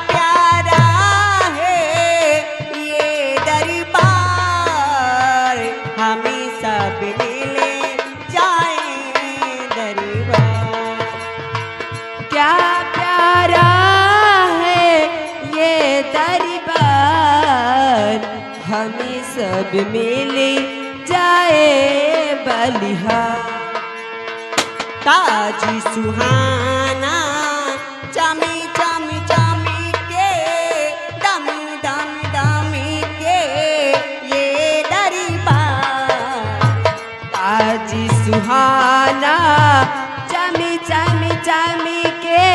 प्यारा है ये दरबार, हमें सब मिले जाए दरबार। क्या प्यारा है ये दरबार, हमें सब मिले जाए बलिहार। ताज सुहाना चमी चमी चमी के, दम दम दमी के ये दरबार। ताज सुहाना चमी चमी चमी के,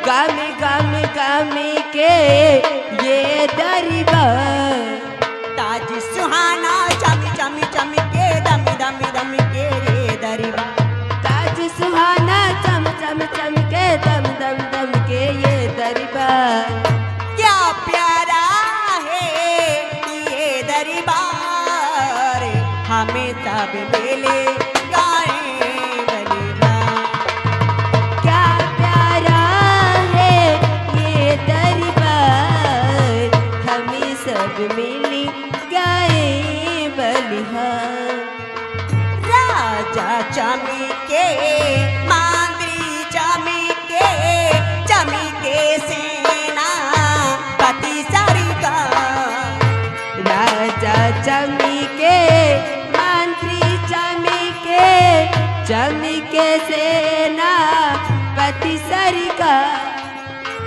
गम गम गम के ये दरबार। ताज सुहाना चमी चमी चमी के, दम दम दमी के ये दरबार। ताज सुहाना चम चम चम के, दम दम दम के ये दरबार। क्या प्यारा है ये दरबार, हमें सब मिले गाए बलिहार। क्या प्यारा है ये दरबार, हमें सब मिली गाए बलिहार। राजा चमके मांद्री चमके, चमके सेना पति सरका। राजा चमके मंत्री चमके, चमके सेना पति सरकार।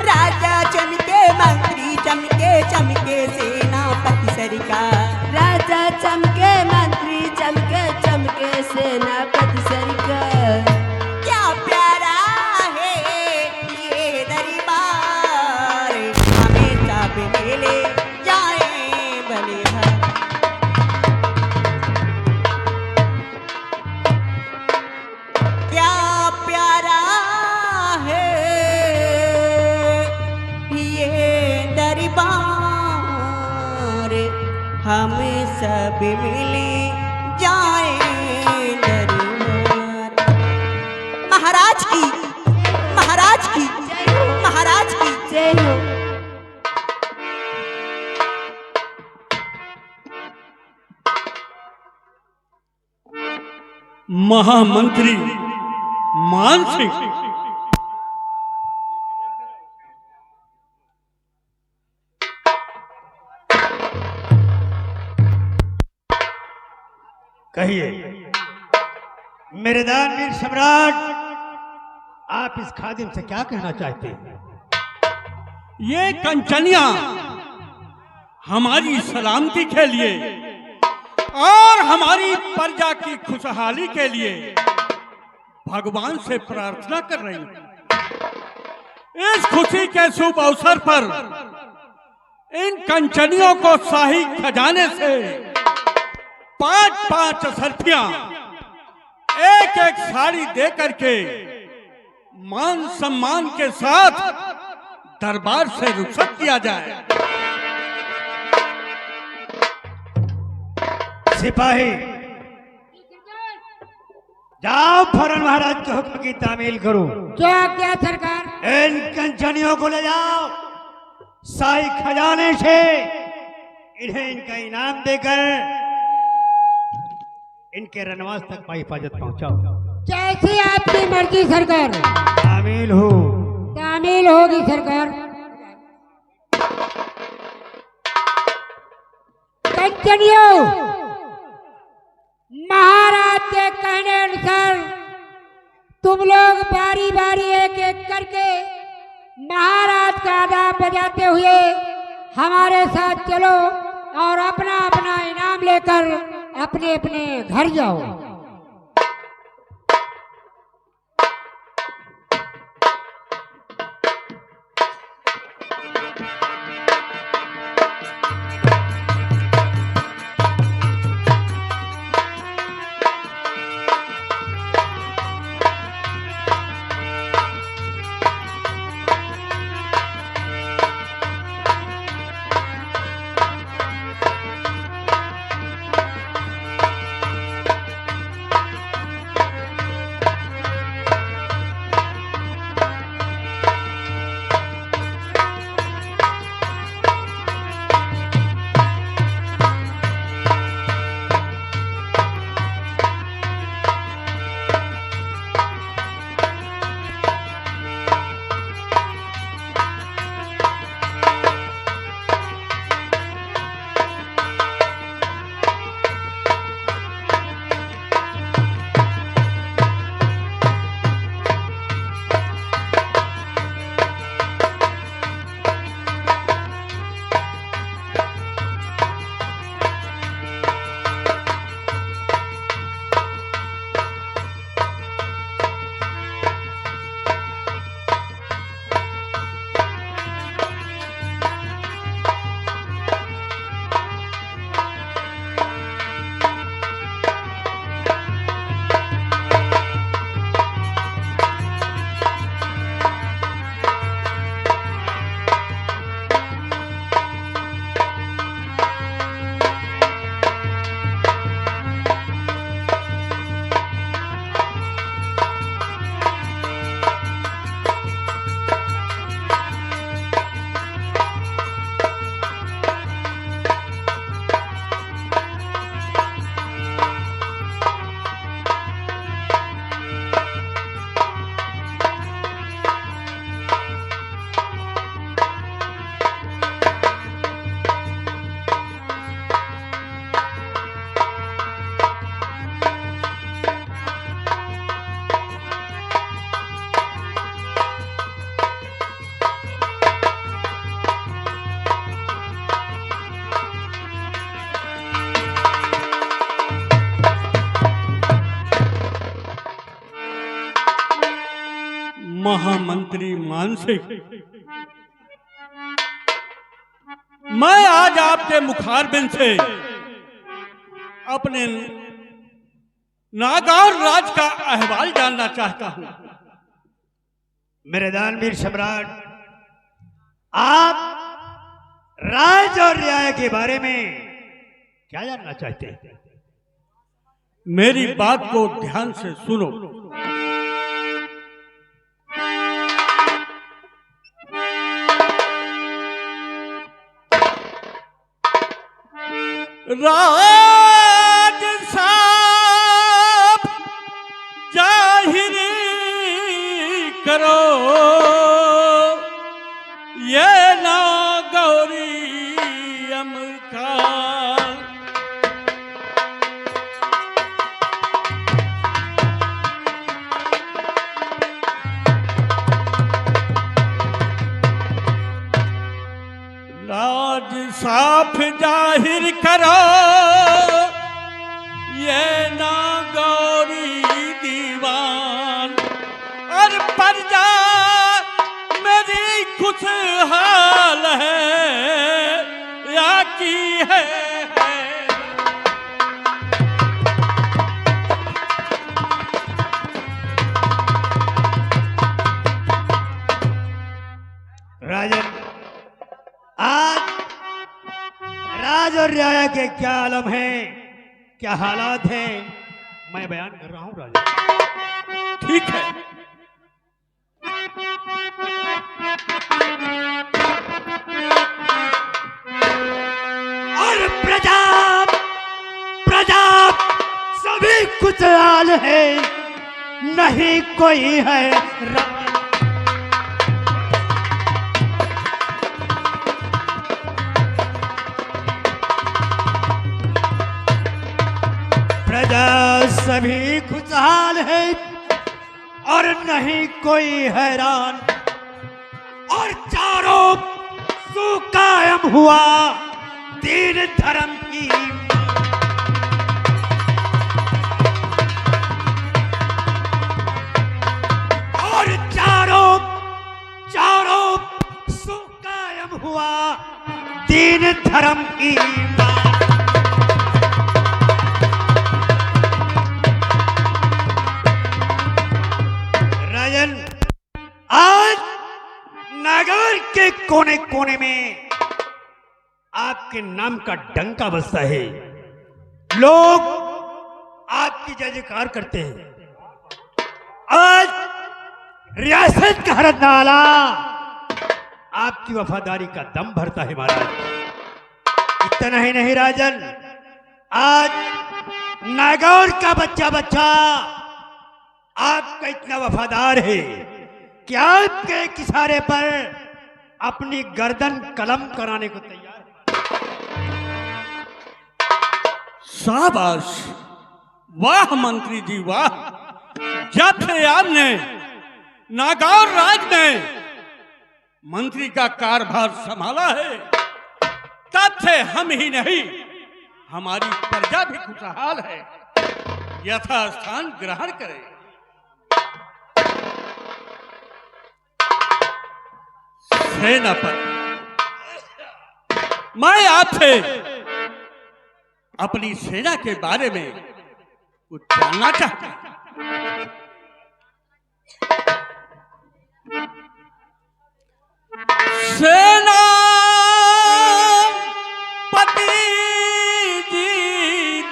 राजा चमके मंत्री चमके, चमके सेना पति सरकार। राजा चमके मंत्री चमके, चमके सेनापति सरकार। क्या प्यारा है ये दरबार, हमें सब मिले जाए बलिहार। क्या प्यारा है ये दरबार, हमें सब मिले जाए दरबार। महाराज की, महाराज की, महाराज की। जय हो। महामंत्री मान सिंह, कहिए मेरे दानवीर सम्राट, आप इस खादिम से क्या कहना चाहते हैं? ये कंचनिया हमारी सलामती के लिए और हमारी प्रजा की खुशहाली के लिए भगवान से प्रार्थना कर रही हैं। इस खुशी के शुभ अवसर पर इन कंचनियों को शाही खजाने से 5-5 असरफियां एक एक साड़ी दे करके मान सम्मान के साथ दरबार से रुखसत किया जाए। सिपाही जाओ, फौरन महाराज के हुक्म की तामील करो। क्या क्या सरकार? इन कंचनियों को ले जाओ, शाही खजाने से इन्हें इनका इनाम देकर इनके रनवास तक हिफाजत पहुंचाओ। जैसी आपकी मर्जी सरकार। तामील हो। तामील होगी सरकार। कंचनियों, महाराज के कहने अनुसार तुम लोग बारी बारी एक एक करके महाराज का आदाब बजाते हुए हमारे साथ चलो और अपना अपना इनाम लेकर अपने अपने घर जाओ। मंत्री मानसिक, मैं आज आपके मुखारबिंद से अपने नागौर राज का अहवाल जानना चाहता हूं। मेरे दानवीर सम्राट, आप राज और रियाया के बारे में क्या जानना चाहते हैं? मेरी बात को ध्यान से सुनो। राज साहब जाहिर करो, ये ना गौरी अमका। राज साफ जाहिर करो, ये ना गौरी दीवान, और प्रजा मेरी खुशहाल है या की है। राजन, आज राज और रियाया के क्या आलम है, क्या हालात हैं, मैं बयान कर रहा हूं राजन। ठीक है, और प्रजा प्रजा सभी खुशहाल है, नहीं कोई है प्रजा सभी खुशहाल है और नहीं कोई हैरान, और चारों सुकायम हुआ दीन धर्म की। और चारों सुकायम हुआ दीन धर्म की। आज नागौर के कोने कोने में आपके नाम का डंका बजता है, लोग आपकी जय जयकार करते हैं। आज रियासत का हर नाला आपकी वफादारी का दम भरता है महाराज। इतना ही नहीं राजन, आज नागौर का बच्चा बच्चा आपका इतना वफादार है कि आपके एक इशारे पर अपनी गर्दन कलम कराने को तैयार है। शाबाश, वाह मंत्री जी वाह। जब से आपने नागौर राज में मंत्री का कारभार संभाला है, तब से हम ही नहीं हमारी प्रजा भी खुशहाल है। यथास्थान ग्रहण करें। सेनापति, मैं आपसे अपनी सेना के बारे में कुछ जानना चाहता हूं। सेनापति जी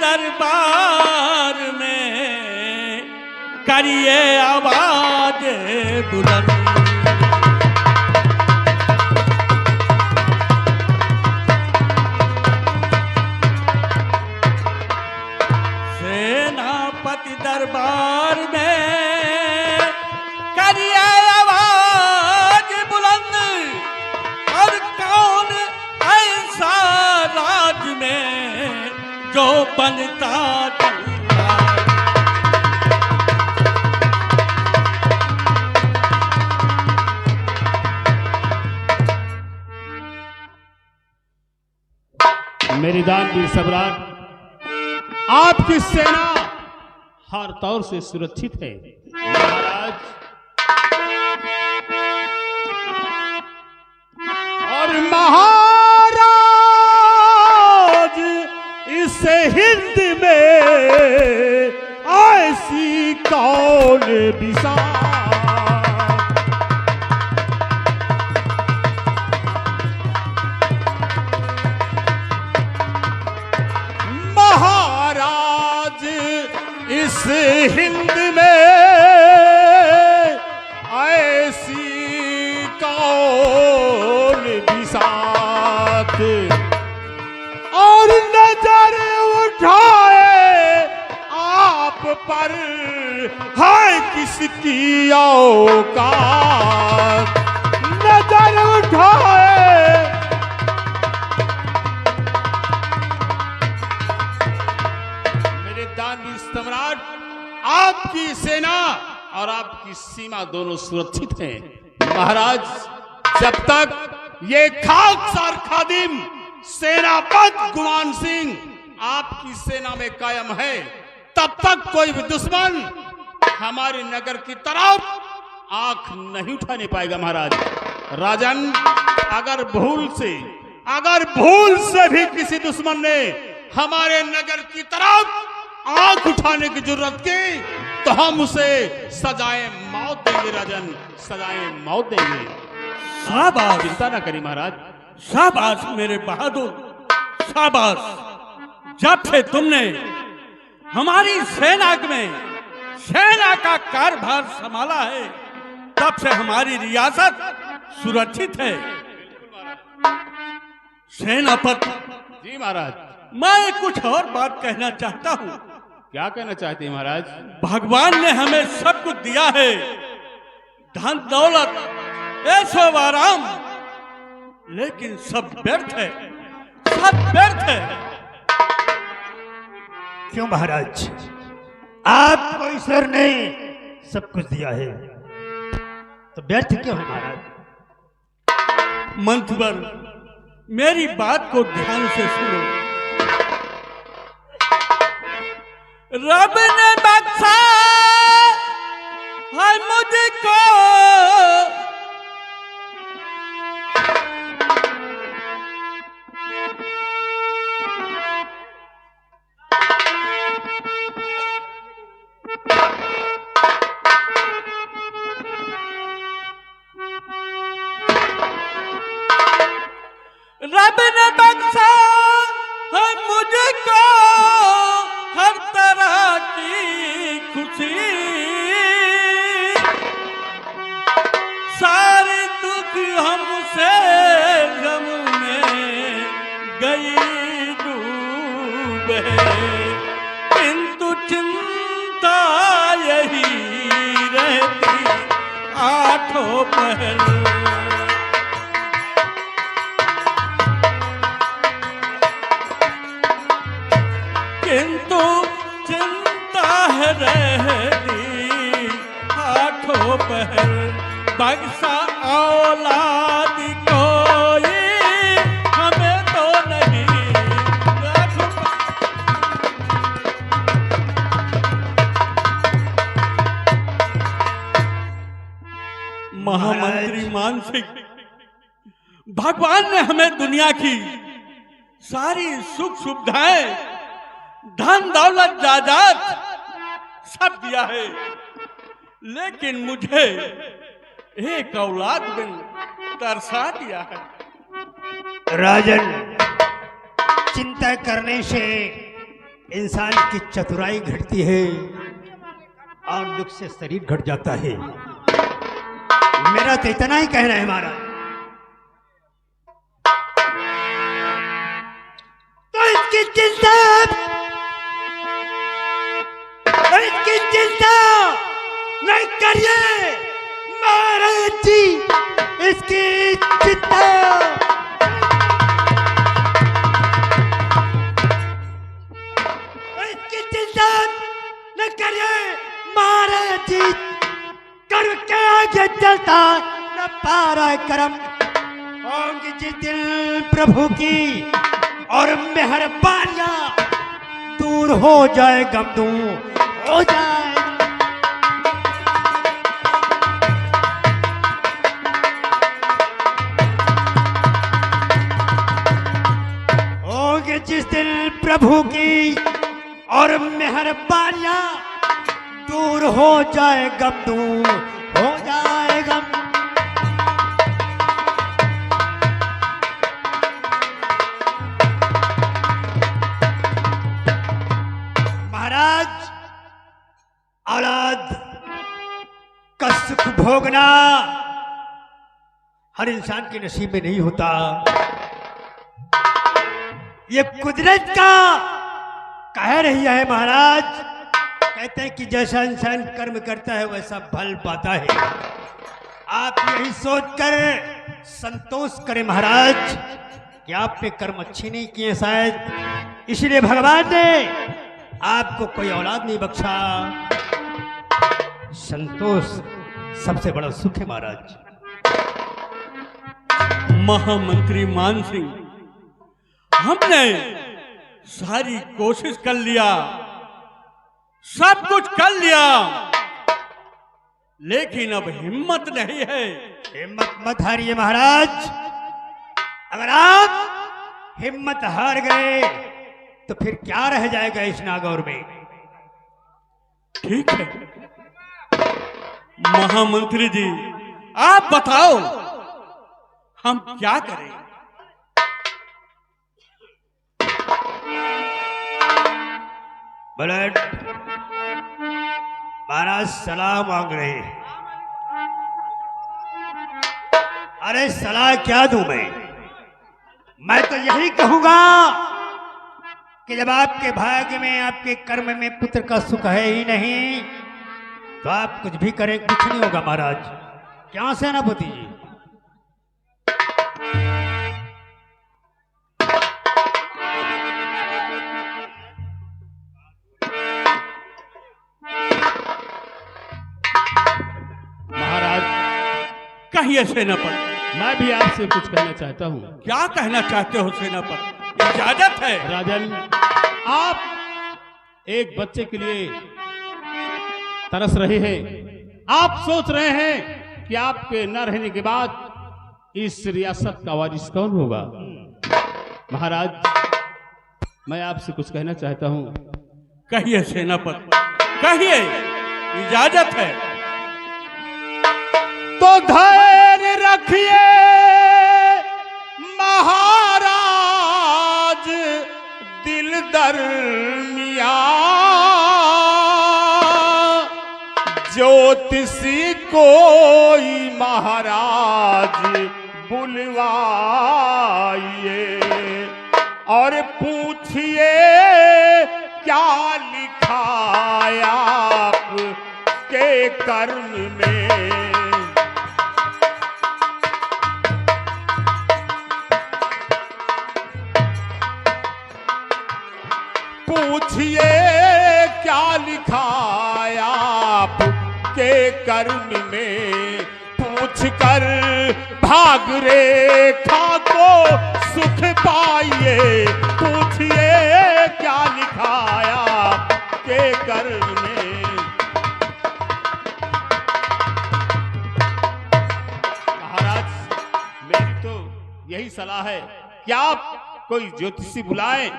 दरबार में करिए आवाज बुलंद। दरबार में करिए आवाज बुलंद, और कौन ऐसा राज में जो बनता मेरी दानवीर सम्राट, आपकी सेना हर तौर से सुरक्षित है। महाराज, विषाद। महाराज इस हिंद में ऐसी कौन बिसात और नजर उठाए आप पर है किसकी औकात। नजर उठाए मेरे दानवीर सम्राट, आपकी सेना और आपकी सीमा दोनों सुरक्षित हैं। महाराज, जब तक ये खाकसार खादिम सेनापति गुमान सिंह आपकी सेना में कायम है, तब तक कोई भी दुश्मन हमारे नगर की तरफ आंख नहीं उठाने पाएगा। महाराज राजन, अगर भूल से भी किसी दुश्मन ने हमारे नगर की तरफ आंख उठाने की जरूरत की तो हम उसे सजाए मौत देंगे। राजन, सजाए मौत देंगे। शाबाश, चिंता ना करिए महाराज। शाबाश मेरे बहादुर, शाबाश। जब से तुमने हमारी सेना में सेना का कारभार संभाला है, तब से हमारी रियासत सुरक्षित है। सेनापति जी महाराज। मैं कुछ और बात कहना चाहता हूँ। क्या कहना चाहते हैं महाराज? भगवान ने हमें सब कुछ दिया है, धन दौलत ऐशो आराम, लेकिन सब व्यर्थ है, सब व्यर्थ है। क्यों महाराज? आपको ईश्वर ने सब कुछ दिया है तो व्यर्थ क्यों है महाराज? मंथवर, मेरी बात को ध्यान से सुनो। रब ने बख्शा है मुझको रब ने बख्शा है मुझको हर तरह की खुशी, सारे दुख हमसे गम में गई डूबे, किंतु चिंता यही रहती आठों पहर। किंतु चिंता है रहती आठों पहर, बख्शा औलाद कोई हमें तो नहीं। महामंत्री मान सिंह, भगवान ने हमें दुनिया की सारी सुख सुविधाएं, धन दौलत जायदाद सब दिया है, लेकिन मुझे एक औलाद बिन तरसा दिया है। राजन, चिंता करने से इंसान की चतुराई घटती है और दुख से शरीर घट जाता है। मेरा तो इतना ही कहना है महाराज। तो इसकी चिंता नहीं करिए महाराज जी, इसकी चिंता न करिए महाराज जी, करके आगे चलता न पारा करम होंगी जिस दिल प्रभु की और मेहरबानियां दूर हो जाए, गम दूर हो जाए। जिस दिन प्रभु की और मेहरबानियां दूर हो जाए गम, दूर हो जाए गम। महाराज, औलाद का सुख भोगना हर इंसान के नसीब में नहीं होता। ये कुदरत का कह रही है महाराज। कहते हैं कि जैसा इंसान कर्म करता है वैसा फल पाता है। आप यही सोचकर संतोष करें महाराज कि आपने कर्म अच्छे नहीं किए शायद, इसलिए भगवान ने आपको कोई औलाद नहीं बख्शा। संतोष सबसे बड़ा सुख है महाराज। महामंत्री मान सिंह, हमने सारी कोशिश कर लिया, सब कुछ कर लिया, लेकिन अब हिम्मत नहीं है। हिम्मत मत हारिए महाराज। अगर आप हिम्मत हार गए तो फिर क्या रह जाएगा इस नागौर में। ठीक है महामंत्री जी, आप बताओ हम क्या करें। ब्लड महाराज सलाह मांग रहे हैं। अरे सलाह क्या दूं मैं तो यही कहूंगा कि जब आपके भाग्य में, आपके कर्म में पुत्र का सुख है ही नहीं तो आप कुछ भी करें कुछ नहीं होगा महाराज। क्या सेनापति जी? कहिए सेनापति। मैं भी आपसे कुछ कहना चाहता हूँ। क्या कहना चाहते हो सेनापति? इजाजत है। राजन, आप एक बच्चे के लिए तरस रहे हैं। आप सोच रहे हैं कि आपके न रहने के बाद इस रियासत का वारिस कौन होगा। महाराज, मैं आपसे कुछ कहना चाहता हूँ। कहिए सेनापति, कहिए, इजाजत है। तो धैर्य रखिए महाराज, दिल दरमिया, ज्योतिषी कोई महाराज बुलवाइए और पूछिए क्या लिखा आप के कर्म में। पूछिए क्या लिखा आप के कर्म में, पूछकर भाग रेखा को सुख पाइए। पूछिए क्या लिखा आप के कर्म में। महाराज, मेरी तो यही सलाह है कि आप कोई ज्योतिषी बुलाएं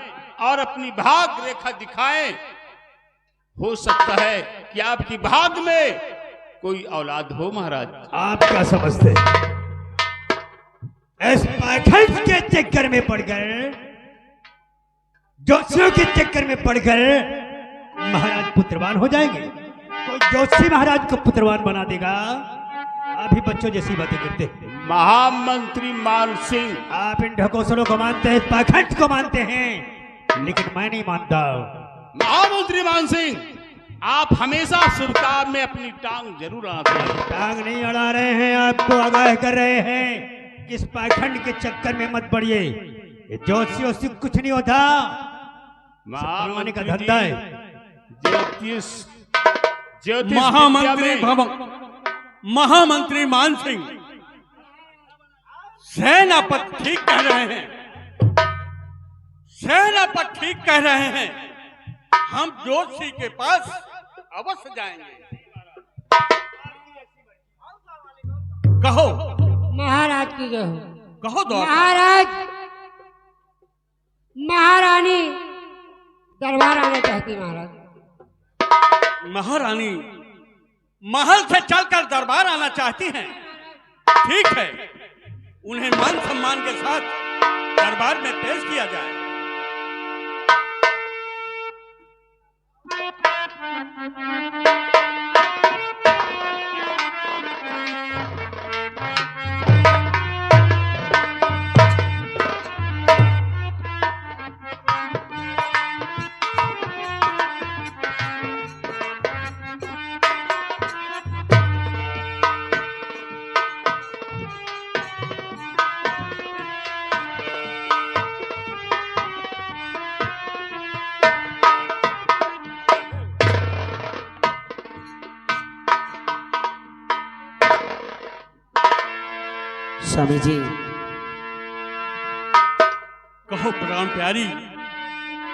और अपनी भाग रेखा दिखाएं। हो सकता है कि आपकी भाग में कोई औलाद हो। महाराज, आप क्या समझते हैं? इस पाखंड के चक्कर में पड़कर, ज्योतिषियों के चक्कर में पड़कर महाराज पुत्रवान हो जाएंगे। कोई ज्योतिषी महाराज को पुत्रवान बना देगा? आप ही बच्चों जैसी बातें करते हैं। महामंत्री मान सिंह, आप इन ढकोसलों को मानते हैं, पाखंड को मानते हैं, लेकिन मैं नहीं मानता। महामंत्री मान सिंह, आप हमेशा शुभ काम में अपनी टांग जरूर अड़ाते हैं। टांग नहीं अड़ा रहे हैं, आपको आगाह कर रहे हैं कि इस पाखंड के चक्कर में मत पड़िए। ये ज्योतिषियों से कुछ नहीं होता, महामंत्री का धंधा है। ज्योतिष महामंत्री मान सिंह, सेनापति ठीक कह रहे हैं। सेनापति ठीक कह रहे हैं। हम ज्योतिषी के पास अवश्य जाएंगे। कहो महाराज की जय हो। कहो दो। महाराज, महारानी दरबार आना चाहती। महाराज, महारानी महल से चलकर दरबार आना चाहती हैं, ठीक है, उन्हें मान सम्मान के साथ दरबार में पेश किया जाए। स्वामी जी, कहो प्राण प्यारी,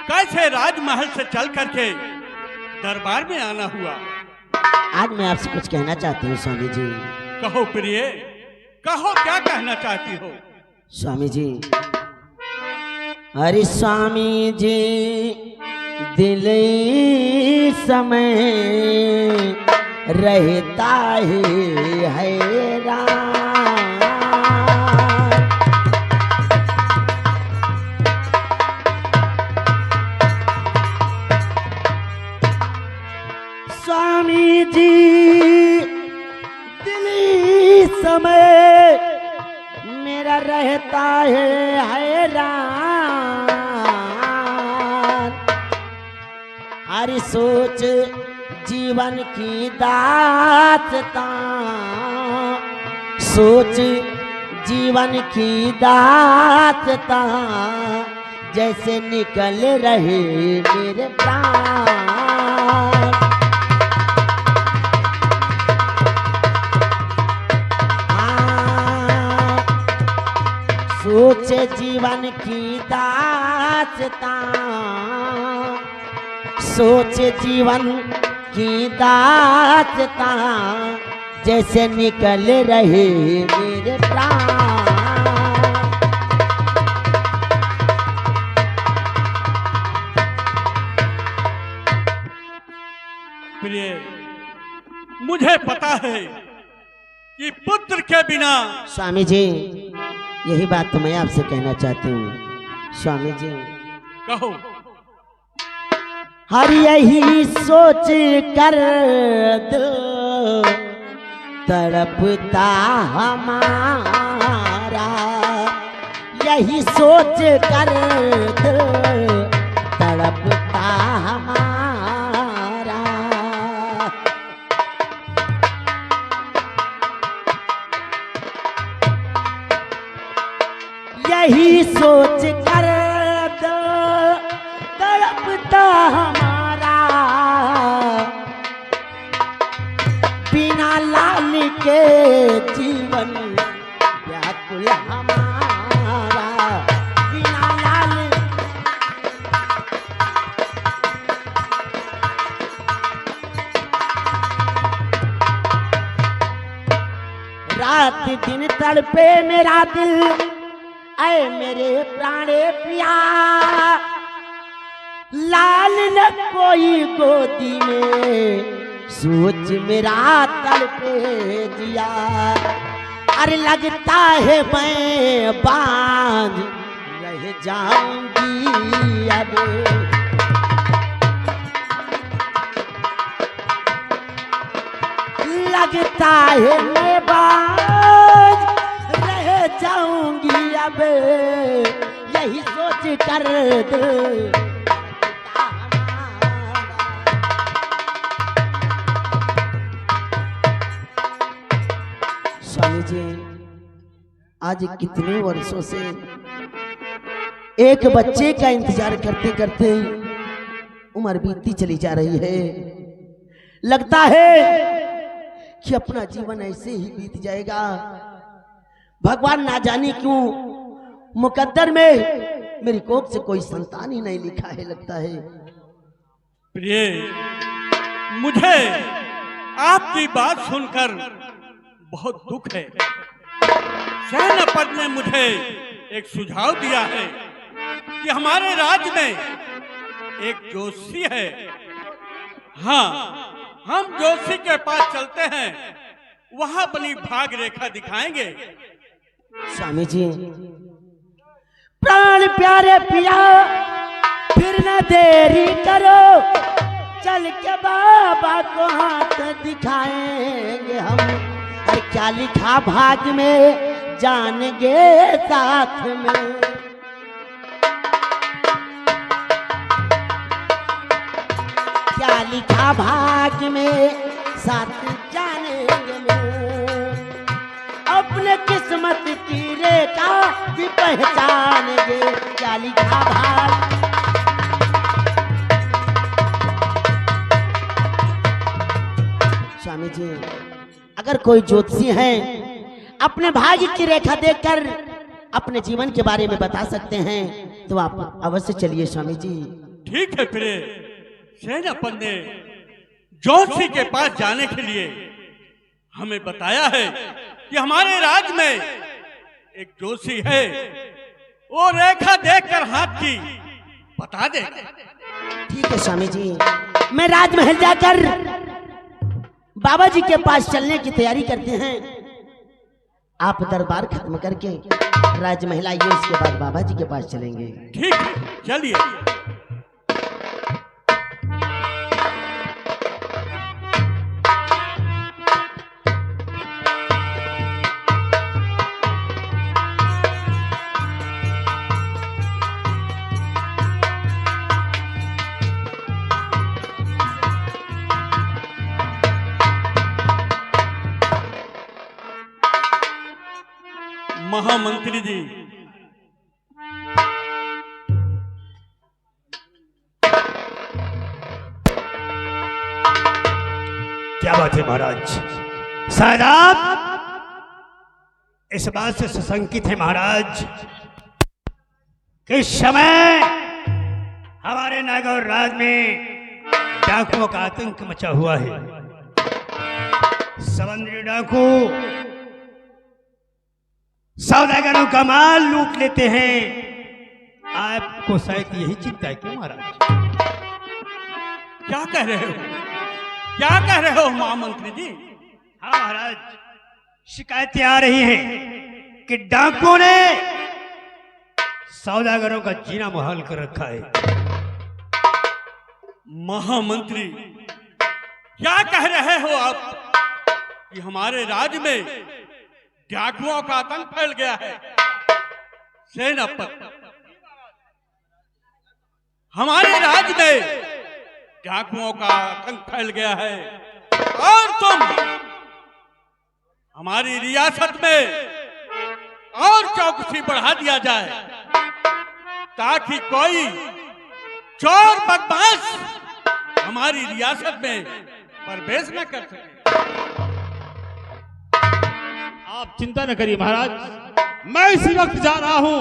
कैसे राजमहल से चल करके दरबार में आना हुआ? आज मैं आपसे कुछ कहना चाहती हूँ स्वामी जी। कहो प्रिय, कहो क्या कहना चाहती हो? स्वामी जी, अरे स्वामी जी, दिल इस समय रहता है हैरान। स्वामी जी, दिल इस समय मेरा रहता है हैरान। हर सोच जीवन की दास्तां, सोच जीवन की दास्तां, जैसे निकल रहे मेरे प्राण। सोचे जीवन की दास्तां, सोचे जीवन की दास्तां, जैसे निकल रहे मेरे प्राण। प्रिय, मुझे पता है कि पुत्र के बिना। स्वामी जी, यही बात तो मैं आपसे कहना चाहती हूँ। स्वामी जी, कहो। हर यही सोच कर दिल तड़पता हमारा, यही सोच कर दिल तड़पता हमारा। यही सोच कर तड़पता हमारा, बिना लाल के जीवन व्याकुल हमारा, बिना लाल। रात दिन तड़पे मेरा दिल, ऐ मेरे प्राणे प्रिया, लाल न कोई गोदी में, सोच मेरा तड़पे दिया। अरे लगता है मैं बांझ रह जाऊंगी अब, लगता है मैं बांझ रह जाऊंगी अब, यही सोच कर दे। स्वामी जी, आज कितने वर्षों से एक बच्चे का इंतजार करते करते उम्र बीतती चली जा रही है। लगता है कि अपना जीवन ऐसे ही बीत जाएगा। भगवान ना जाने क्यों मुकद्दर में मेरी कोख से कोई संतान ही नहीं लिखा है। लगता है प्रिय, मुझे आपकी बात सुनकर बहुत दुख है। सेनापति ने मुझे एक सुझाव दिया है कि हमारे राज्य में एक जोशी है, हाँ हम जोशी के पास चलते हैं, वहां अपनी भाग रेखा दिखाएंगे। स्वामी जी, प्राण प्यारे पिया, फिर न देरी करो, चल के बाबा को हाथ दिखाएंगे हम। और क्या लिखा भाग में जानेंगे साथ में। क्या लिखा भाग में साथ जानेंगे में। अपने किस्मत की रेखा भी पहचानेंगे। क्या लिखा भाग। स्वामी जी, अगर कोई ज्योतिषी है अपने भाग्य की रेखा देखकर अपने जीवन के बारे में बता सकते हैं तो आप अवश्य चलिए स्वामी जी। ठीक है प्रिय, सेनापति ने जोशी के पास जाने के लिए हमें बताया है कि हमारे राज्य में एक जोशी है, वो रेखा देखकर हाथ की बता दे। ठीक है स्वामी जी, मैं राजमहल जाकर बाबा जी के पास चलने की तैयारी करते हैं। आप दरबार खत्म करके राजमहल आइए, उसके बाद बाबा जी के पास चलेंगे। ठीक है, चलिए। महामंत्री जी, क्या बात है महाराज? शायद आप इस बात से सुशंकित है महाराज कि इस समय हमारे नागौर राज में डाकुओं का आतंक मचा हुआ है। समुद्री डाकू सौदागरों का माल लूट लेते हैं। आपको शायद यही चिंता है क्यों महाराज? क्या कह रहे हो? क्या कह रहे हो महामंत्री जी? हाँ महाराज, शिकायतें आ रही हैं कि डाकुओं ने सौदागरों का जीना मुहाल कर रखा है। महामंत्री, क्या कह रहे हो आप कि हमारे राज्य में डाकुओं का आतंक फैल गया है? सेनापति, हमारे राज्य में डाकुओं का आतंक फैल गया है और तुम हमारी रियासत में और चौकसी बढ़ा दिया जाए ताकि कोई चोर बदमाश हमारी रियासत में प्रवेश न कर सके। आप चिंता न करिए महाराज, मैं इसी वक्त जा रहा हूं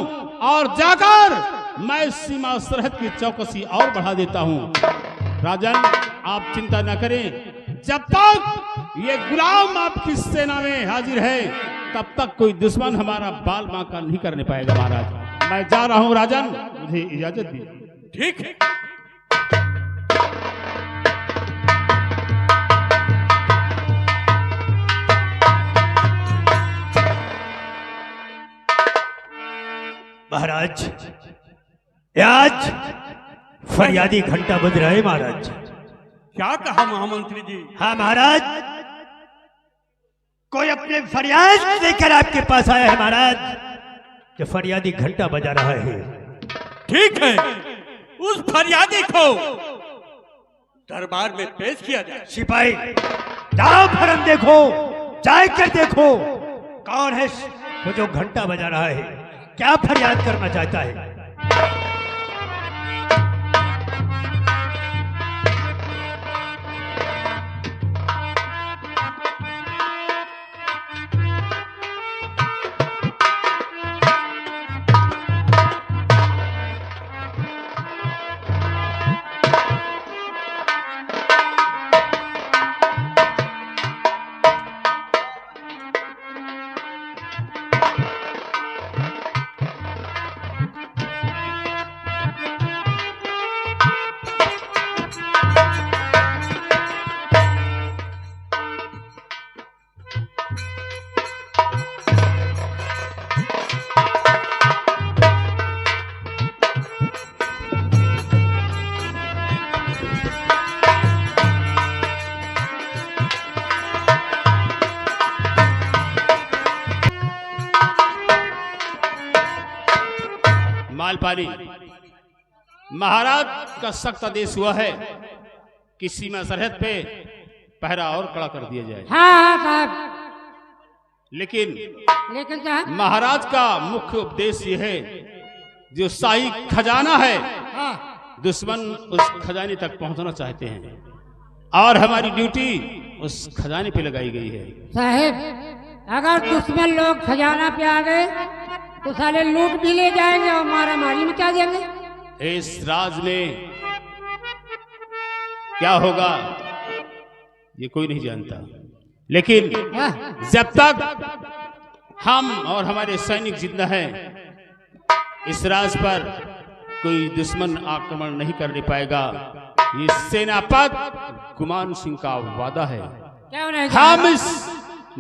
और जाकर मैं सीमा सरहद की चौकसी और बढ़ा देता हूं। राजन, आप चिंता न करें, जब तक ये गुलाम आपकी सेना में हाजिर है तब तक कोई दुश्मन हमारा बाल बांका नहीं करने पाएगा महाराज। मैं जा रहा हूं राजन, मुझे इजाजत दीजिए। ठीक है। महाराज, आज फरियादी घंटा बज रहा है महाराज। क्या कहा महामंत्री जी? हाँ महाराज, कोई अपने फरियाद लेकर आपके पास आया है महाराज, जो फरियादी घंटा बजा रहा है। ठीक है, उस फरियादी को दरबार में पेश किया जाए। सिपाही, जाओ फरम देखो, जाकर देखो कौन है वो जो घंटा बजा रहा है, क्या फरियाद करना चाहता है। मालपानी, महाराज का सख्त आदेश हुआ है कि सीमा सरहद पे पहरा और कड़ा कर दिया जाए। हाँ साहब, लेकिन साहब महाराज का मुख्य उपदेश ये है, जो शाही खजाना है, दुश्मन उस खजाने तक पहुंचना चाहते हैं और हमारी ड्यूटी उस खजाने पे लगाई गई है। साहब, अगर दुश्मन लोग खजाना पे आ गए तो साले लूट भी ले जाएंगे और मारा मारी मचा देंगे। इस राज में क्या होगा ये कोई नहीं जानता, लेकिन जब तक हम और हमारे सैनिक जिंदा हैं, इस राज पर कोई दुश्मन आक्रमण नहीं करने पाएगा। ये सेनापति गुमान सिंह का वादा है। हम इस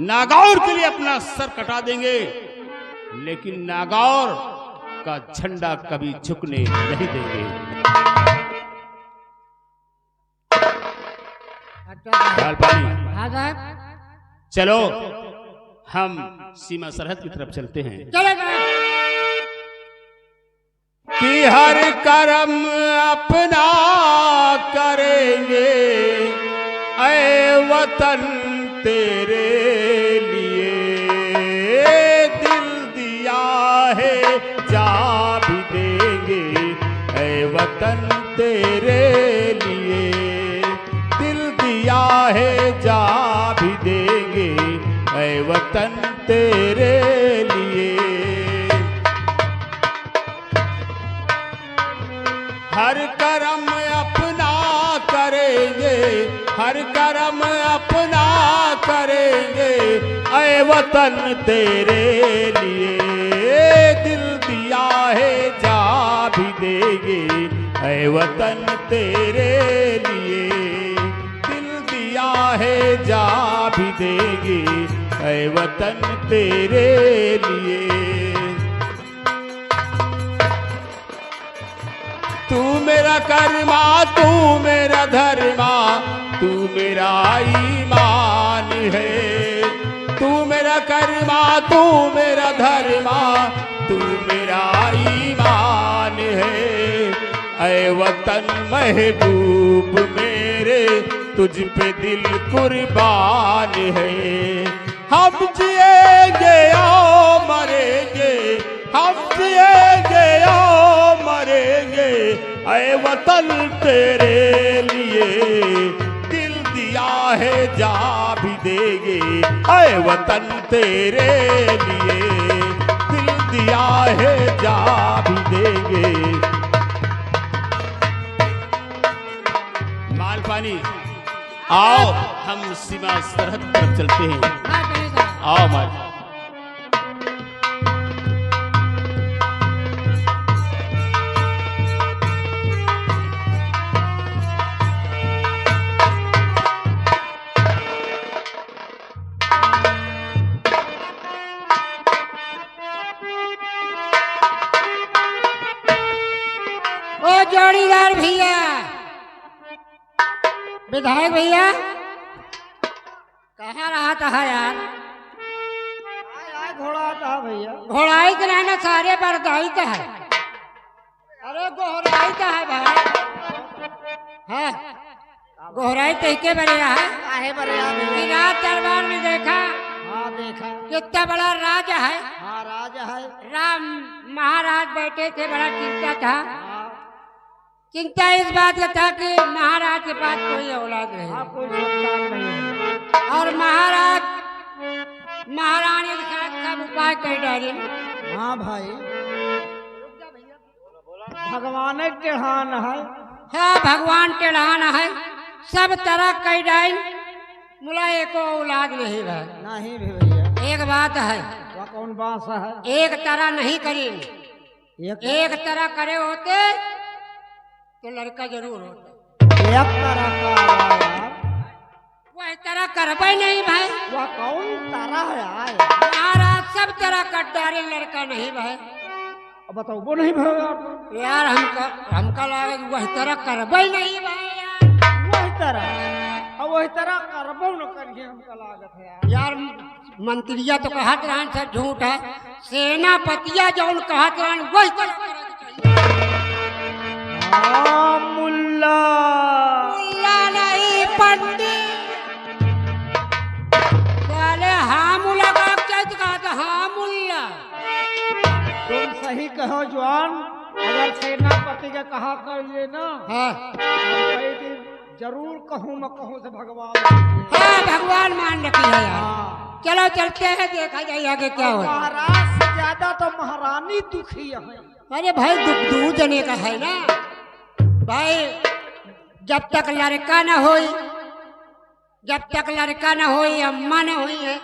नागौर के लिए अपना सर कटा देंगे, लेकिन नागौर का झंडा कभी झुकने नहीं देंगे। चलो हम सीमा सरहद की तरफ चलते हैं। कि हर कर्म अपना करेंगे ऐ वतन तेरे लिए, दिल दिया है जा भी देंगे ऐ वतन तेरे लिए, दिल दिया है जा भी देंगे ऐ वतन तेरे लिए। हर कर्म अपना करेंगे, हर कर्म अपना करेंगे ऐ वतन तेरे लिए, दिल दिया है जा भी देंगे ऐ वतन तेरे लिए, दिल दिया है जा भी देंगे ऐ वतन तेरे लिए। तू मेरा कर्मा, तू मेरा धर्मा, तू मेरा ईमान है, तू मेरा कर्मा, तू मेरा धर्मा, तू मेरा ईमान है। ऐ वतन महबूब मेरे, तुझ पे दिल कुर्बान है। हम जिएंगे ओ मरेंगे, हम जिएंगे ओ मरेंगे ऐ वतन तेरे लिए, दिल दिया है जा भी देंगे ऐ वतन तेरे लिए, दिल दिया है जा भी देंगे। मालपानी, आओ हम सीमा सरहद तरफ चलते हैं। आओ माल। जोड़ीदार भैया, विधायक भैया, कहाँ रहा था यार? घोड़ा था भैया, घोड़ाई के रहना सारे बरदाई का है। अरे गोहराई का है भाई। हाँ, गोहराई तहके बढ़िया है। काहे बढ़िया भैया? राज दरबार में देखा? हाँ देखा। कितना बड़ा राज है। हाँ राज है। राम महाराज बैठे थे, बड़ा चिंता था। चिंता इस बात का था कि महाराज के पास कोई औलाद नहीं। हाँ, कोई संतान नहीं है। और महाराज महारानी के साथ सब उपाय कर डाले। हाँ भाई, भगवान टेढ़ान है। हाँ, भगवान टेढ़ान है, सब तरह कर डाल, मुला एको औलाद नहीं है। नहीं भी भैया। एक बात है। वह कौन बात है? एक तरह नहीं करेंगे, एक तरह करे होते तो लड़का जरूर होता। एक तरह का यार, वह तरह करबे नहीं भाई। वह कौन तरह है यार? महाराज सब तरह कट डाले, लड़का नहीं भाई। अब बताओ वो नहीं भाई यार, हमका लागे वह तरह करबे नहीं भाई यार। वही तरह, अब वही तरह करबो न करिए, हमका लागत है यार। यार मंत्रिया तो कहत रहन सब झूठ है, सेनापतिया जौन कहत रहन वही तरह करे के चाहिए। मुल्ला। मुल्ला नहीं पंडित। साले हाँ मुल्ला का कैसे कहा था? हाँ मुल्ला। तुम सही कहो जवान। अगर सेनापति का कहा कर लिए ना, हाँ कही कि जरूर कहूँ मैं कहूँ से भगवान। हाँ भगवान मान रखी है यार। चलो चलते हैं, देखा जाए आगे क्या हो। महाराज से ज्यादा तो महारानी दुखी है। अरे भाई दुख दूर जने का है ना भाई। जब तक लड़का न होई, जब तक लड़का न होई अम्मा न होई है।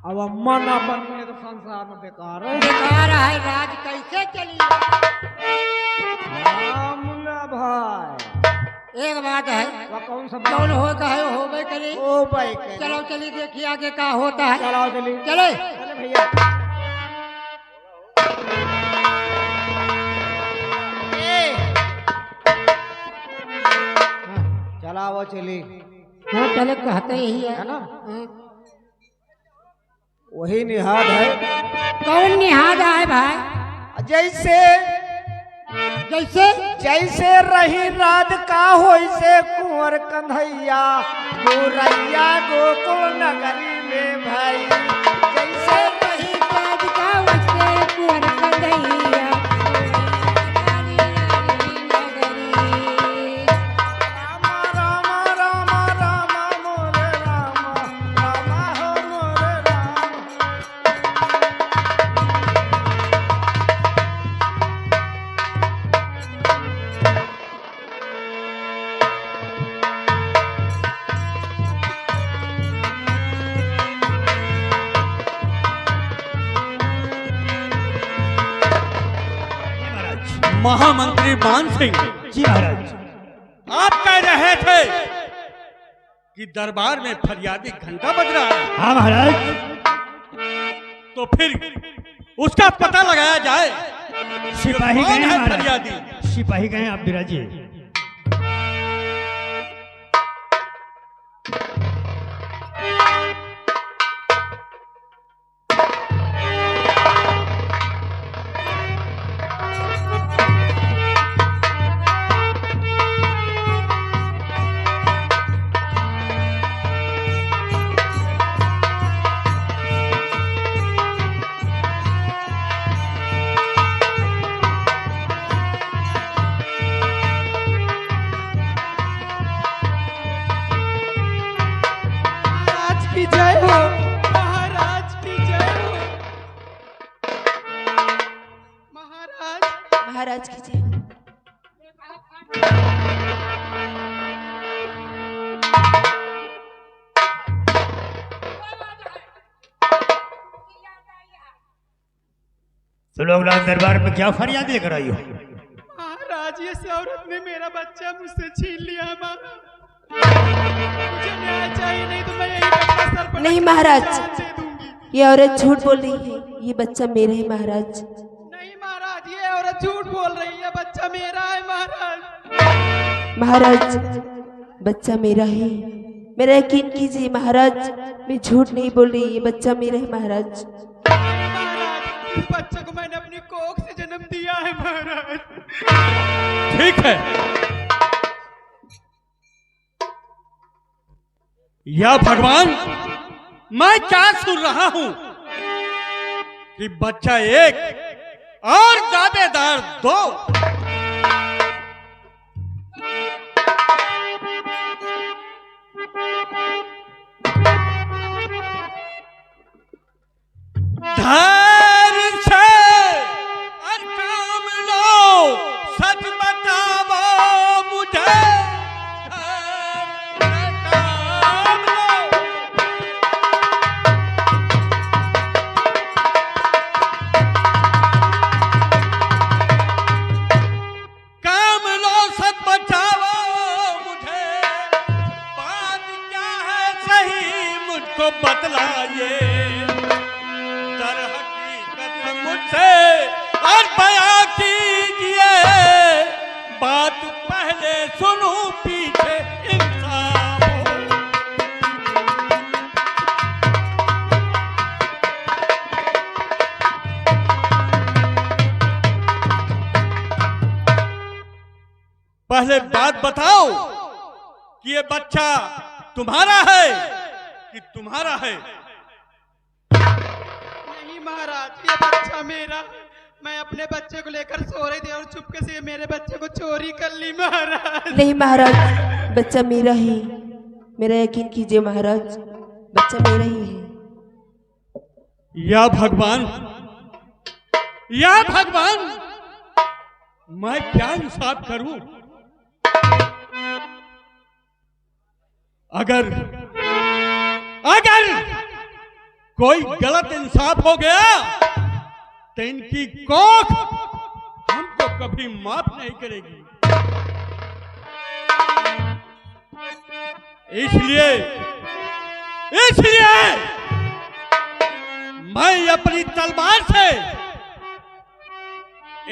अब अम्मा ना बनने तो संसार में बेकार है। बेकार है, राज कैसे चली। हाँ मुल्ला भाई, एक बात है, वह कौन सा कौन हो कहे हो भाई करी। ओ भाई के। चलो चलिए देखिए आगे क्या होता है। चलो चलिए चले चले भैया। चला वो चली। हाँ चले कहते यही है ना? हाँ। वही निहाद है कौन निहादा है भाई? जैसे जैसे जैसे रही राधिका होइसे कुंवर कन्हैया गोरैया गोकुल नगरी में भाई। जैसे रही राधिका वैसे कुंवर कन्हैया रामा रामा रामा रामा मोरे रामा रामा हो मोरे रामा। महामंत्री मान सिंह, जी महाराज। आप कह रहे थे कि दरबार में फरियादी घंटा बज रहा है, हाँ महाराज। तो फिर उसका पता लगाया जाए। सिपाही कौन गए है महाराज। फरियादी? सिपाही गए आप बिराजिए। महाराज की जय हो, महाराज की जय हो। महाराज महाराज की जय हो। तो लोग लाल दरबार में क्या फरियाद लेकर आई हो? महाराज ये औरत ने मेरा बच्चा मुझसे छीन लिया है। मुझे न्याय चाहिए, नहीं तो मैं यही अपना सर पर नहीं महाराज, दे दूंगी। ये औरत झूठ बोल रही है। ये बच्चा मेरा है महाराज। नहीं महाराज, ये औरत झूठ बोल रही है। बच्चा मेरा है महाराज। महाराज बच्चा मेरा है, मेरा यकीन कीजिए महाराज। मैं झूठ नहीं बोल रही, ये बच्चा मेरा है महाराज। महाराज इस बच्चे को मैंने अपनी कोख से जन्म दिया है महाराज। ठीक है, या भगवान, मैं क्या सुन रहा हूं कि बच्चा एक और दावेदार दो। धैर्य से और काम लो, सच बताओ मुझे। धैर्य से काम लो। काम लो, सच बचाओ मुझे। बात क्या है सही मुझको बतलाइए। दर हकीकत मुझसे और बयां कीजिए। बात पहले सुनूं पीछे इंसाफ हो। पहले बात बताओ कि ये बच्चा तुम्हारा है कि तुम्हारा है? नहीं महाराज, ये बच्चा मेरा। मैं अपने बच्चे को लेकर सो रही थी और चुपके से मेरे बच्चे को चोरी कर ली महाराज। नहीं महाराज, बच्चा मेरा ही। मेरा यकीन कीजिए महाराज, बच्चा मेरा ही है। या भगवान, या भगवान, मैं क्या इंसाफ करूं? अगर कोई गलत इंसाफ हो गया तो इनकी कोख हमको कभी माफ नहीं करेगी। इसलिए मैं अपनी तलवार से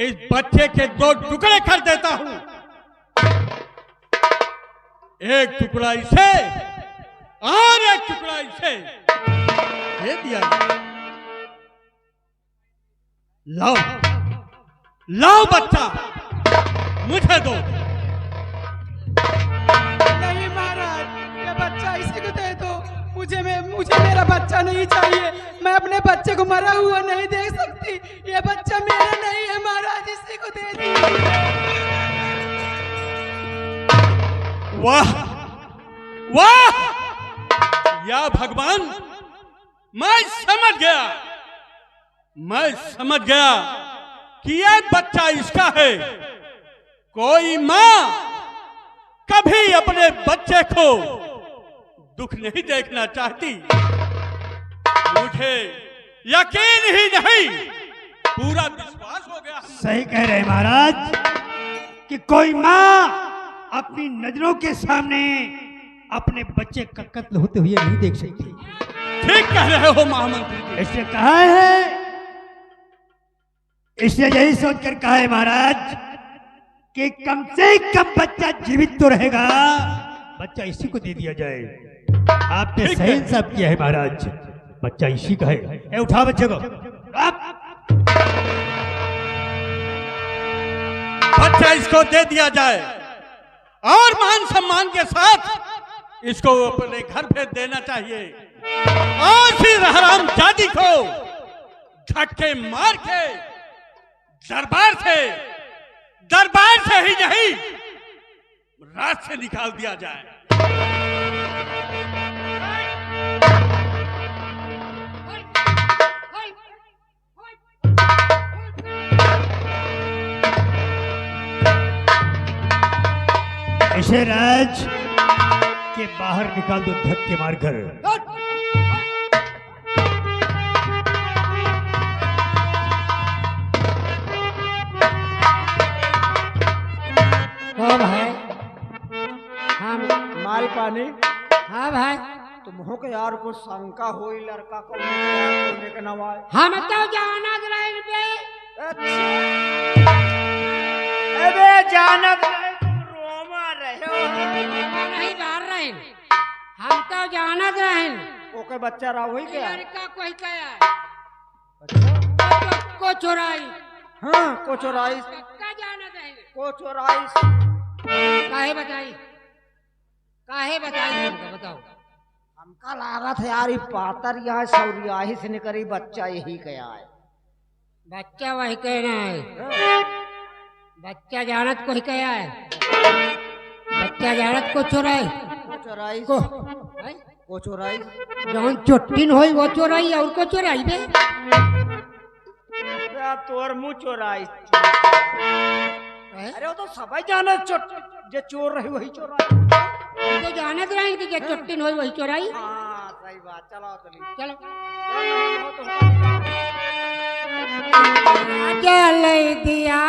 इस बच्चे के 2 टुकड़े कर देता हूं। एक टुकड़ा इसे और एक टुकड़ा इसे दे दिया। लाओ लाओ बच्चा मुझे दो। नहीं महाराज, ये बच्चा इसी को दे दो। मुझे मेरा बच्चा नहीं चाहिए। मैं अपने बच्चे को मरा हुआ नहीं देख सकती। ये बच्चा मेरा नहीं है महाराज, इसी को दे दीजिए। वाह वाह, या भगवान, मैं समझ गया कि यह बच्चा इसका है। कोई मां कभी अपने बच्चे को दुख नहीं देखना चाहती। मुझे यकीन ही नहीं, पूरा विश्वास हो गया। सही कह रहे हैं महाराज कि कोई माँ अपनी नजरों के सामने अपने बच्चे का कत्ल होते हुए नहीं देख सकती। ठीक कह रहे हो महामंत्री जी। इसलिए कहा है, इसलिए यही सोचकर कहा है महाराज कि कम से कम बच्चा जीवित तो रहेगा, बच्चा इसी को दे दिया जाए। आपने ठीक सही है। इंसाफ किया है महाराज, बच्चा इसी का है। ए, उठा बच्चे को। बच्चा इसको दे दिया जाए और मान सम्मान के साथ इसको अपने घर भेज देना चाहिए। और फिर हराम जादी को झटके मार के दरबार से ही नहीं, रात से निकाल दिया जाए। इसे राज के बाहर निकाल दो धक्के मारकर। हाँ भाई, हाँ माल पानी हाँ भाई, तुम हो के यार को शंका होई लड़का को होने के नवाए। हम तो जाना रहे पे। अबे जानत नहीं, तुम रोमा रहे हो। नहीं बाहर रहे, हम तो जानत रहे। ओके बच्चा रहा हुई क्या? लड़का कोई कया को चोराई। हाँ को चोराई, पक्का जानत रहे। को चोराई। काहे बताई हमको बताओ। हमका लागत है यार, पातर यहाँ सौरियाही से निकली, बच्चा यही गया है। बच्चा वही कहना है, बच्चा जानत को ही कया है। बच्चा जानत को चोराई, को चोराई, को को चोराई। जौन चोटिन होई वो चोराई और को चोराई बे। तोर मुँह चोराई। अरे वो तो सबई जाने जे चोर रही वही चोराई। तो जानत रहे कि जे चोटिन होई वही चोराई। हाँ सही बात। चलो चलो तो चल दिया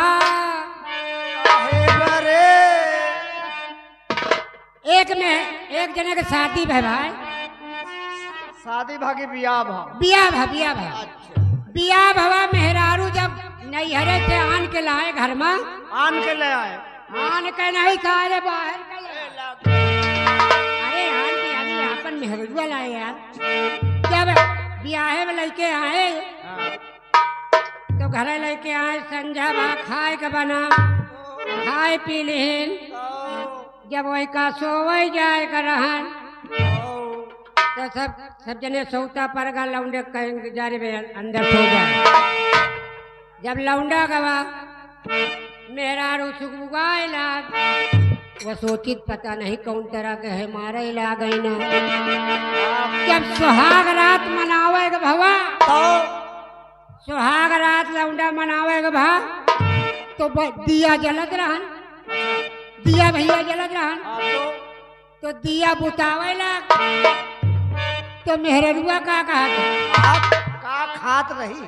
एक जने के शादी भै भाई। शादी भागी बियाह भा। अच्छा बिया भवा मेहरारू जब नैहरे से आन के लाए घर में। आन के ले आए। आन के नहीं सारे बाहर के ले। अरे आन के यानी यहाँ पर मेहरुआ लाए यार। जब ब्याहे में लेके आए तो घर लेके आए, संझा भा खाए के बना, खाए पी लेन। जब वही का सोवई जाए का रहन तो सब जने सोता पर गा लौंडे कहेंगे जा रे अंदर सो जाए। जब लौंडा गवा मेरा रुसुगाए लाग वो सोचित पता नहीं कौन तरह के है मारे ला गई ना। जब सुहाग रात मनावेगा भवा सुहाग रात लौंडा मनावेगा भा तो दिया जलत रहन दिया भैया जलत रहन तो दिया बुतावे लाग तो मेहरुआ का कहा का खात रही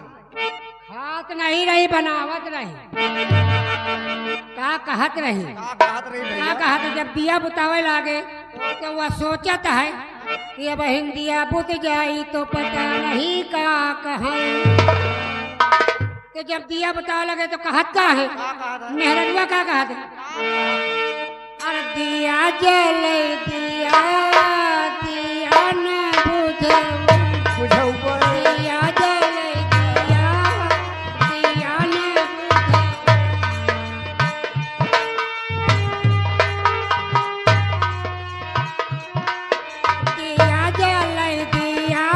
खात नहीं रही बनावत रही का कहत रही का कहत जब दिया बुतावे लागे तो वह सोचत है कि अब हिंदिया बुत जाई तो पता नहीं का कहें। तो जब दिया बुतावे लगे तो कहत का है मेहरुआ का कहत और दिया जले दिया दिया न बुझे दिया जले दिया दिया न बुझे। दिया जले दिया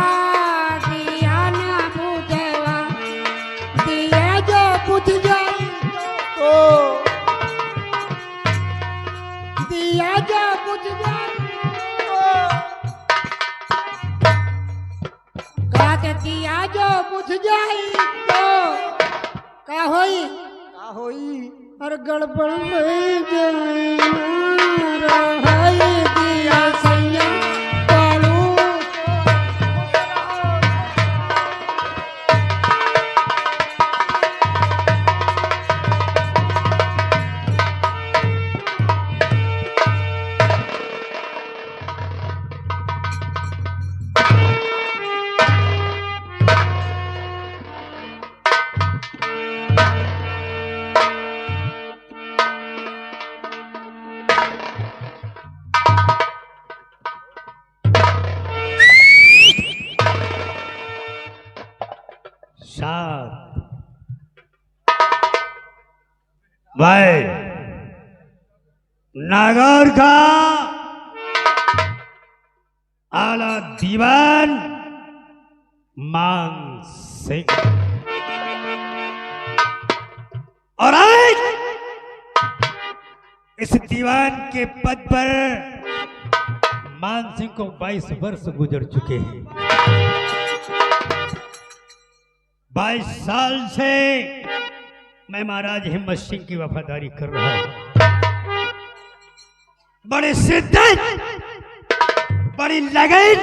दिया न बुझेवा दिया जो बुझ जाए तो दिया जो बुझ जाए कहते दिया जो बुझ जाई तो का होई और गड़बड़ हो जाए रहाई दिया सैया पालू भाई नागौर का आला दीवान मान सिंह और आज इस दीवान के पद पर मान सिंह को 22 वर्ष गुजर चुके हैं। 22 साल से मैं महाराज हिम्मत सिंह की वफादारी कर रहा हूं। बड़े शिद्दत बड़ी लगन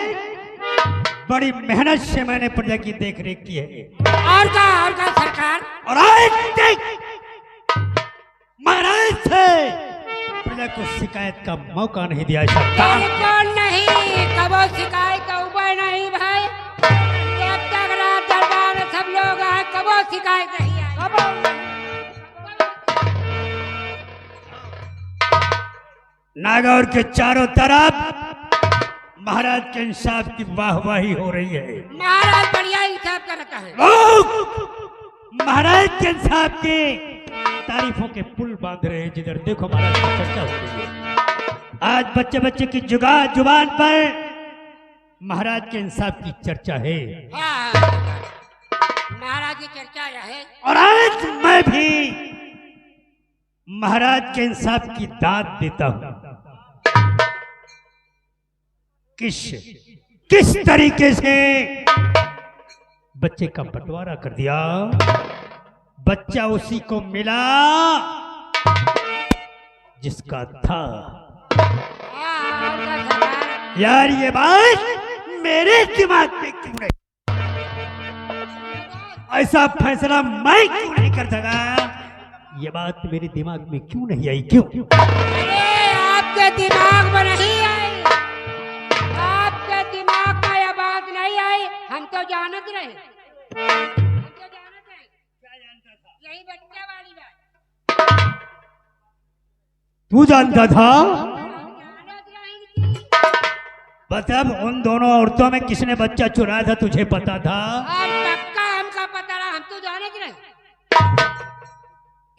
बड़ी मेहनत से मैंने प्रजा की देख रेख की है। और का सरकार और आज तक महाराज से प्रजा को शिकायत का मौका नहीं दिया सकता। बिल्कुल नहीं कबो शिकायत का उपाय नहीं भाई। जब तक रात दरबार में सब लोग आए कबो शिकायत नहीं आई कबो नागौर के चारों तरफ महाराज के इंसाफ की वाहवाही हो रही है। महाराज बढ़िया इंसाफ करता है। लोग महाराज के इंसाफ के तारीफों के पुल बांध रहे हैं। जिधर देखो महाराज की चर्चा हो रही है। आज बच्चे बच्चे की जुबान पर महाराज के इंसाफ की चर्चा है। हाँ, महाराज की चर्चा है। और आज मैं भी महाराज के इंसाफ की दाद देता हूं। किस तरीके से बच्चे का बंटवारा कर दिया। बच्चा उसी को मिला जिसका था। यार ये बात मेरे दिमाग में क्यों नहीं, ऐसा फैसला मैं क्यों नहीं कर सका। ये बात मेरे दिमाग में क्यों नहीं आई। क्यों अरे आपके दिमाग में नहीं आई, आपके दिमाग में यह बात नहीं आई। हम तो जानत रहे, यही बच्चा वाली बात तू जानता था। जानत रही। मतलब उन दोनों औरतों में किसने बच्चा चुराया था तुझे पता था। और पक्का हमका पता रहा, हम तो जानत रहे।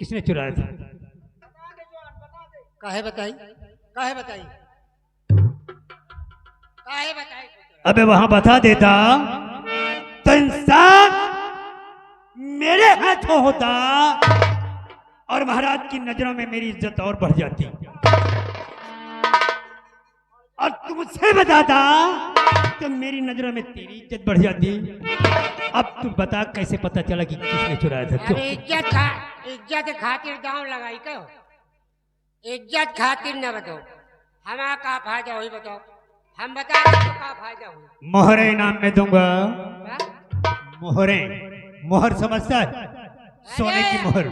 किसने चुराया था। काहे बताई काहे बताई, काहे बताई? अबे वहां बता देता तो इंसान मेरे हाथों होता और महाराज की नजरों में मेरी इज्जत और बढ़ जाती, और तुमसे बताता तो मेरी नजरों में तेरी इज्जत बढ़ जाती। अब तू बता कैसे पता चला कि किसने चुराया था? क्यों? अरे इज्जत खातिर दांव लगाई क्यों? इज्जत खातिर न बताओ, हमारा का फायदा हुई बताओ, हम बता दे तो का फायदा हुई? मोहरे इनाम में दूंगा। हाँ? मोहरे, मोहर समझता है? सोने की मोहर।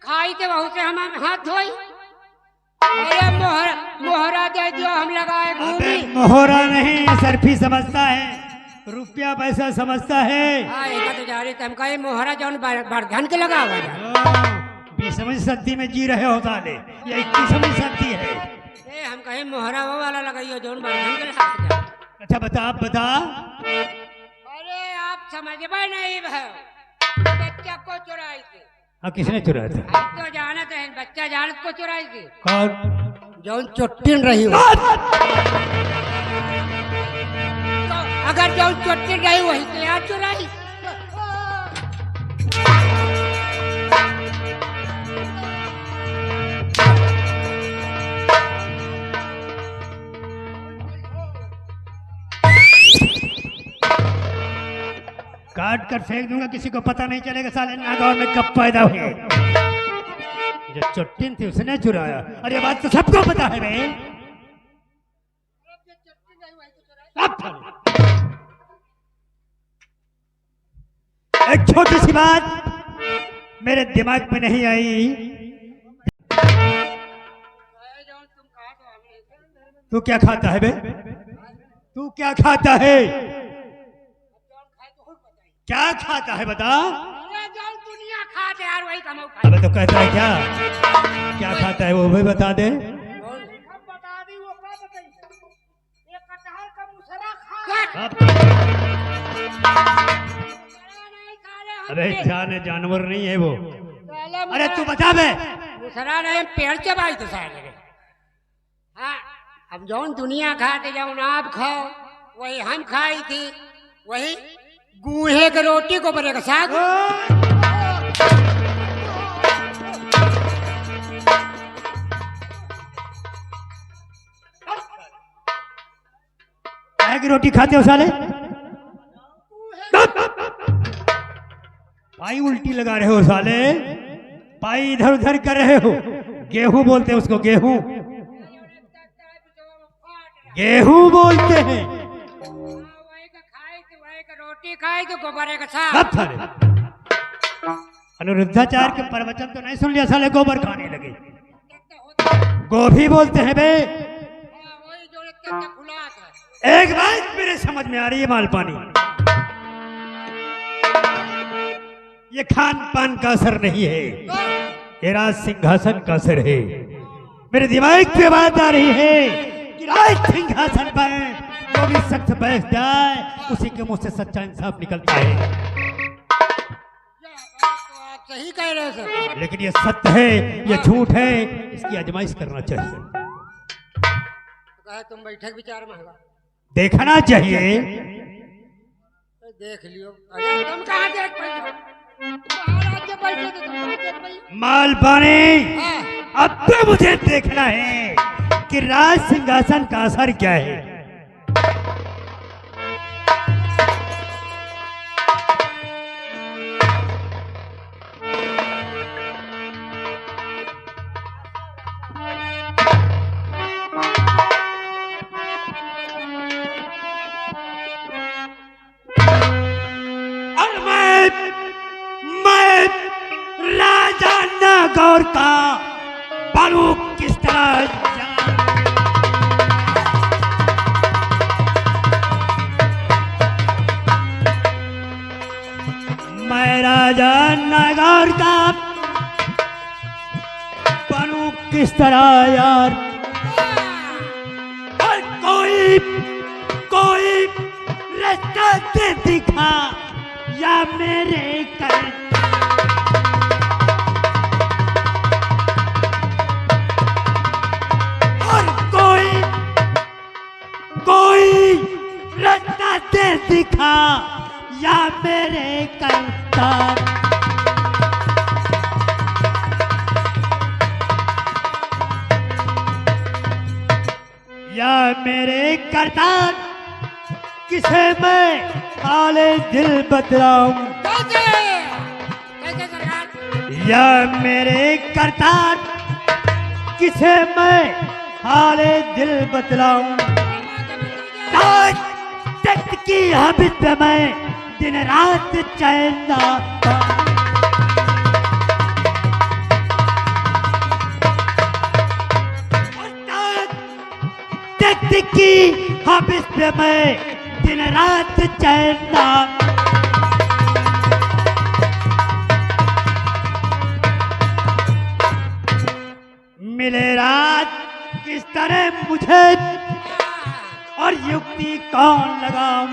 खाई के बहुत से हम हाथ धोई। अरे मोहरा दे दियो, हम लगाए अबे घूमी। मोहरा नहीं, सर्फी समझता है, रुपया पैसा समझता है। हाँ एक तो जा रही तुम कहीं मोहरा जौन बरधन के लगा हुआ है। 20वीं सदी में जी रहे हो साले, ये 21वीं सदी है। ए हम कहीं मोहरा वो वाला लगाइयो जौन बरधन के लगा हुआ है। अच्छा बता, आप बता। अरे आप समझ में नहीं भाई, बच्चा को चुराई थी। हाँ, किसने चुराया था? हम तो जानते हैं, बच्चा जानत को चुराई थी। कौन? जौन चुट्टिन रही हो, तो अगर जौन चुट्टिन रही वही तो यार चुराई। काट कर फेंक दूंगा, किसी को पता नहीं चलेगा साले नागौर में कब पैदा हुए। जो चुट्टिन थी उसने चुराया। अरे ये बात तो सबको पता है बे। एक छोटी सी बात मेरे दिमाग में नहीं आई। तू क्या खाता है बे? तू क्या खाता है? क्या खाता है बता? अरे जौन दुनिया खाते यार वही कमाऊ खाते। अबे तो कहता है क्या? क्या खाता है वो भी बता दे। बता दी वो क्या बताई? एक कटहल का मुसरा खा। अबे जाने जानवर नहीं है वो। साले अरे तू बता बे। मुसरा नहीं पेड़ चबाई तो साले। हाँ हम जौन दुनिया खाते जौन आप खाओ वही हम खाई थी, वही गूहे के रोटी को बनेगा साग। काय की रोटी खाते हो साले? पाई उल्टी लगा रहे हो साले, पाई इधर उधर कर रहे हो। गेहूं बोलते हैं उसको, गेहूं, गेहूं बोलते हैं। रोटी खाई तो गोबरे का साग। अब साले अनुरुद्धाचार्य के प्रवचन तो नहीं सुन लिया साले, गोबर खाने लगे। गोभी बोलते हैं बे। वही जो इतना फुलात है। एक बात मेरे समझ में आ रही है मालपानी, ये खान पान का असर नहीं है, ये राज सिंहासन का असर है। मेरे दिमाग पे बात आ रही है कि राज सिंहासन पर जो भी शख्स बैठ जाए उसी के मुंह से सच्चा इंसाफ निकलता है। तो आप सही कह रहे हो सर। लेकिन ये सत्य है, ये झूठ है, इसकी आजमाइश करना चाहिए, कहा तुम बैठक विचार में होगा, देखना चाहिए। तो देख लियो। अरे तुम कहाँ देख पाई? महाराज के बैठे थे, तुम कहाँ देख पाई? मालपानी, हाँ। अब तो मुझे देखना है कि राज सिंहासन का असर क्या है। और मैं राजा नागौर का बालू किस तरह मैं राजा नागौर का बनू किस तरह यार। और कोई रास्ता दे दिखा या मेरे और कोई रास्ता दे दिखा या मेरे करतार या मेरे करतार किसे मैं हाले दिल बतलाऊं कैसे कैसे सरकार या मेरे करतार किसे मैं हाले दिल बतलाऊं ताज तख्त की हबित पे मैं दिन रात चैन ना पाऊं। और ताज तख्त की हबित पे मैं दिन रात चैन ना मिले रात किस तरह मुझे और युक्ति कौन लगाऊं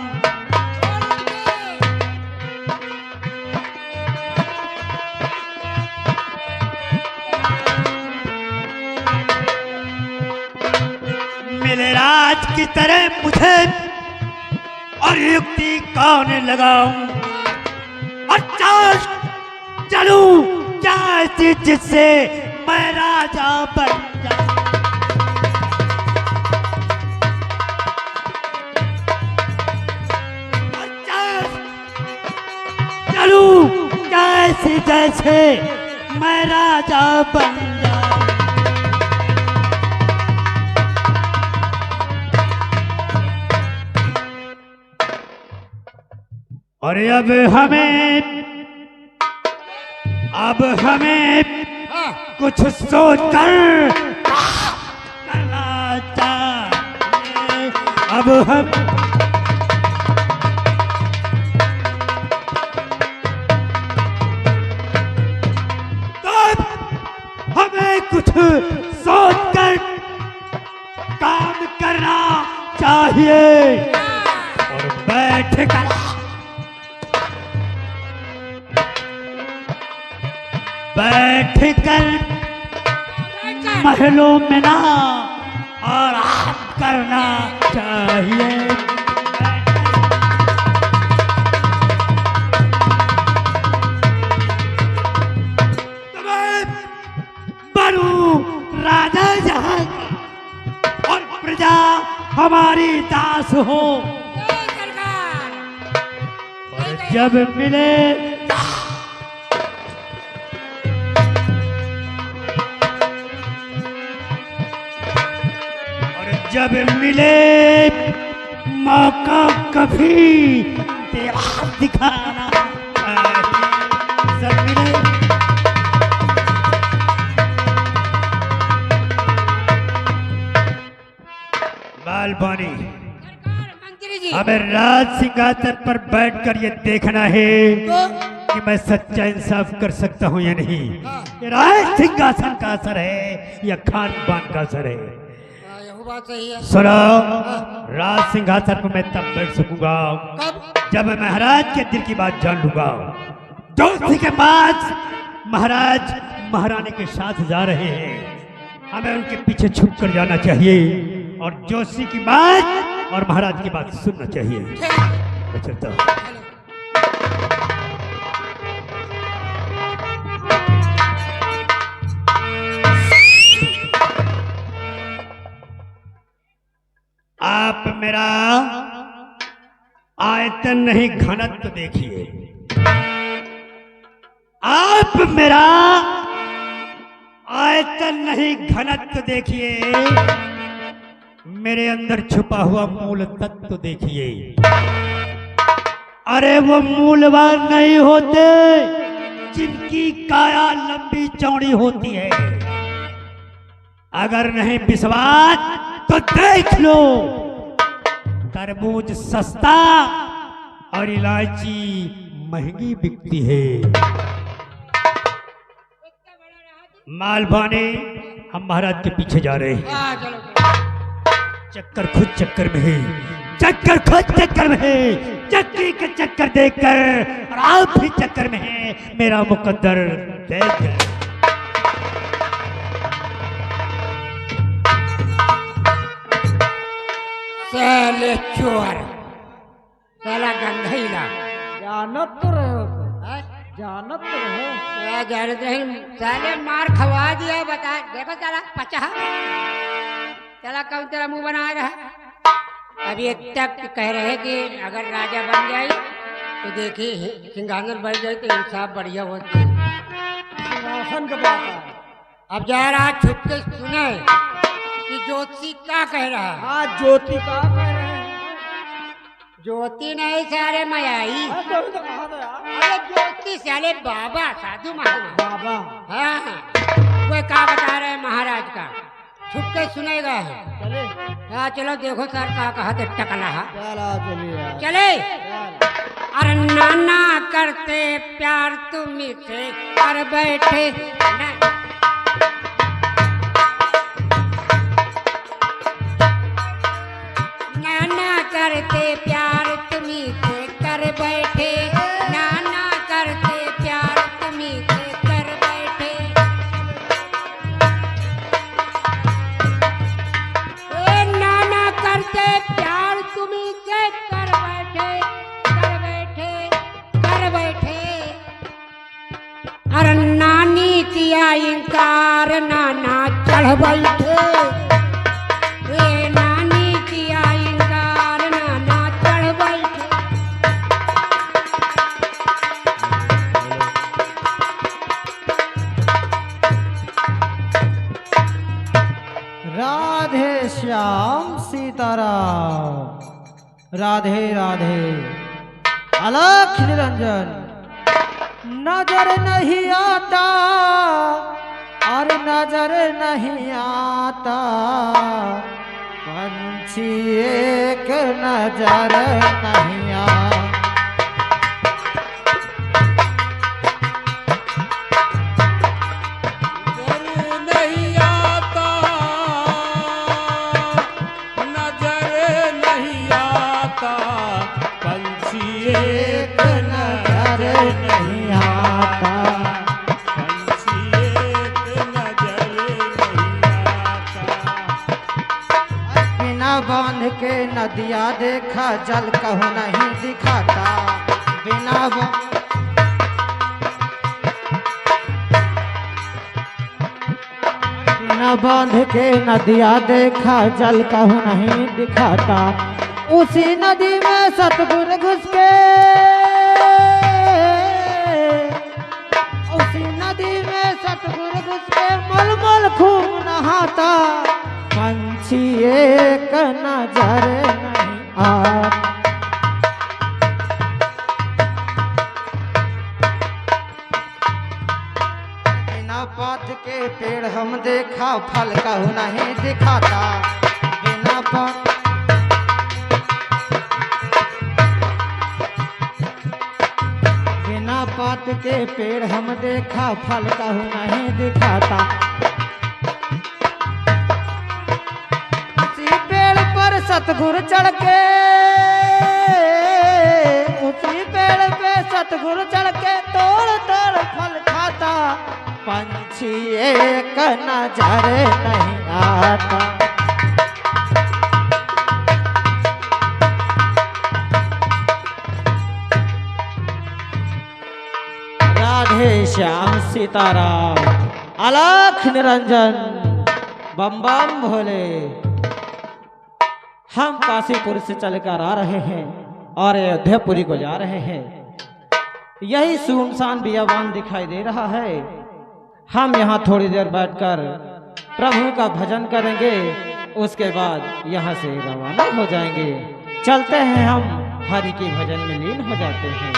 मिले रात किस तरह मुझे और युक्ति कौन लगाऊं और चलूं क्या ऐसी जिससे मैं राजा बन जाऊं चलूं क्या ऐसी जैसे मैं राजा बन जाऊं और अब हमें कुछ सोच कर करना चाहिए अब हम तो हमें कुछ सोच कर काम करना चाहिए और बैठ कर महलों में ना आराम करना चाहिए तुम्हें बनूं राजा जहां और प्रजा हमारी दास हो सरकार और जब मिले जब मिले मौका कभी तेरा दिखाना सब मिले बालबानी मंत्री जी हमें राज सिंहासन पर बैठकर ये देखना है कि मैं सच्चा इंसाफ कर सकता हूँ या नहीं। ये राज सिंहासन का असर है या खान पान का असर है। बात सही है सुनो राज सिंहासन पर मैं तब बैठ सकूंगा जब महाराज के दिल की बात जान लूंगा। दोस्ती के बाद महाराज महारानी के साथ जा रहे हैं हमें उनके पीछे छुप कर जाना चाहिए और जोशी की बात और महाराज की बात सुनना चाहिए। मैं चलता हूं। आप मेरा आयतन नहीं घनत्व देखिए। आप मेरा आयतन नहीं घनत्व देखिए। मेरे अंदर छुपा हुआ मूल तत्व देखिए। अरे वो मूलवान नहीं होते जिनकी काया लंबी चौड़ी होती है। अगर नहीं विश्वास तो देख लो तरबूज सस्ता और इलायची महंगी बिकती है। मालवानी हम महाराज के पीछे जा रहे हैं। चलो चक्कर खुद चक्कर में है, चक्कर खुद चक्कर में है। चक्री के चक्कर देखकर और आप भी चक्कर में हैं, मेरा मुकद्दर देख कर। साले चोर, साला गंधईला। जानत तो रहे हो तुम, जानत तो रहे। क्या जानत रही? साले मार खवा दिया। बता देखो साला पचा, साला कौन तेरा मुंह बना रहा है? अभी एक तक कह रहे कि अगर राजा बन जाए तो देखिए सिंहासन बढ़ जाए तो इंसाफ बढ़िया होती है। सिंहासन का बात है। अब जा रहा छुप के सुने कि ज्योति क्या कह रहा है। हाँ, ज्योति का कह रहे हैं। ज्योति नहीं सारे मयाई। अरे तो कहा था यार। अरे ज्योति साले बाबा साधु महात्मा। बाबा हाँ, वो क्या बता रहे हैं महाराज का, छुप के सुनेगा है। चले, हाँ चलो देखो सर का कहा तो टकला। चला चलिए। चले। अरे नाना करते प्यार तुम से कर बैठे नाना करते प्यार तुम्ही से कर बैठे, नाना करते प्यार तुम्ही से कर बैठे। ए नाना करते प्यार तुम्ही से कर बैठे, कर बैठे, कर बैठे। अरे नानी किया इनकार, नाना चढ़ बैठे। राधे श्याम सीताराम, राधे राधे। अलख निरंजन नजर नहीं आता, और नजर नहीं आता, पंछी एक नजर नहीं आता। बांध के नदिया देखा, जल कहूँ नहीं दिखाता। बिना बांध के नदिया देखा, जल कहूँ नहीं दिखाता। उसी नदी में सतगुर घुस के, उसी नदी में सतगुर घुस के मलमल खूब नहाता। पंछी एक नजर नहीं आता। बिना पात के पेड़ हम देखा, फल कहूँ नहीं दिखाता। बिना पात बिना पात के पेड़ हम देखा, फल कहूँ नहीं दिखाता। सतगुर चढ़ के, उसी पेड़ पे सतगुर चढ़ के तोड़ तोड़ फल खाता। पंछी एक नजर नहीं आता। राधे श्याम सीताराम, अलख निरंजन, बम बम भोले। हम काशीपुर से चलकर आ रहे हैं और अयोध्यापुरी को जा रहे हैं। यही सुनसान बियाबान दिखाई दे रहा है। हम यहाँ थोड़ी देर बैठकर प्रभु का भजन करेंगे, उसके बाद यहाँ से रवाना हो जाएंगे। चलते हैं, हम हरि के भजन में लीन हो जाते हैं।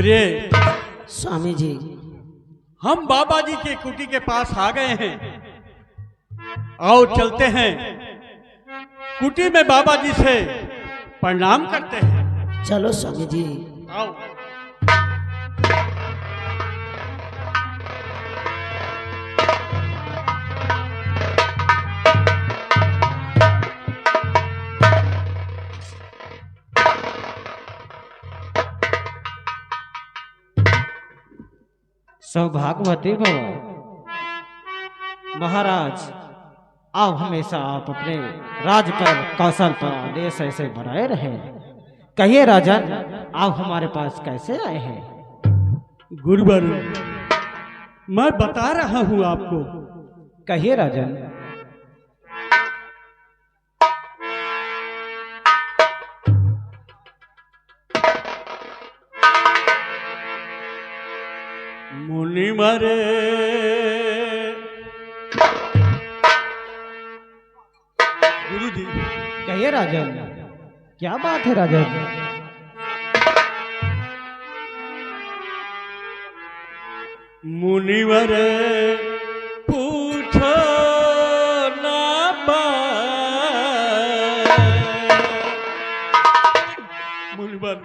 सुनिए, स्वामी जी, हम बाबा जी की कुटी के पास आ गए हैं। आओ चलते हैं, कुटी में बाबा जी से प्रणाम करते हैं। चलो स्वामी जी। आओ। सौभाग्यवती भव महाराज, आप हमेशा आप अपने राज पर कौशल पर आदेश ऐसे बनाए रहे। कहिए राजन, आप हमारे पास कैसे आए हैं? गुरुवर, मैं बता रहा हूं आपको। कहिए राजन। मुनिवर गुरुजी। कहिए राजन, क्या बात है राजन? मुनिवर पूछो ना मुनिवर।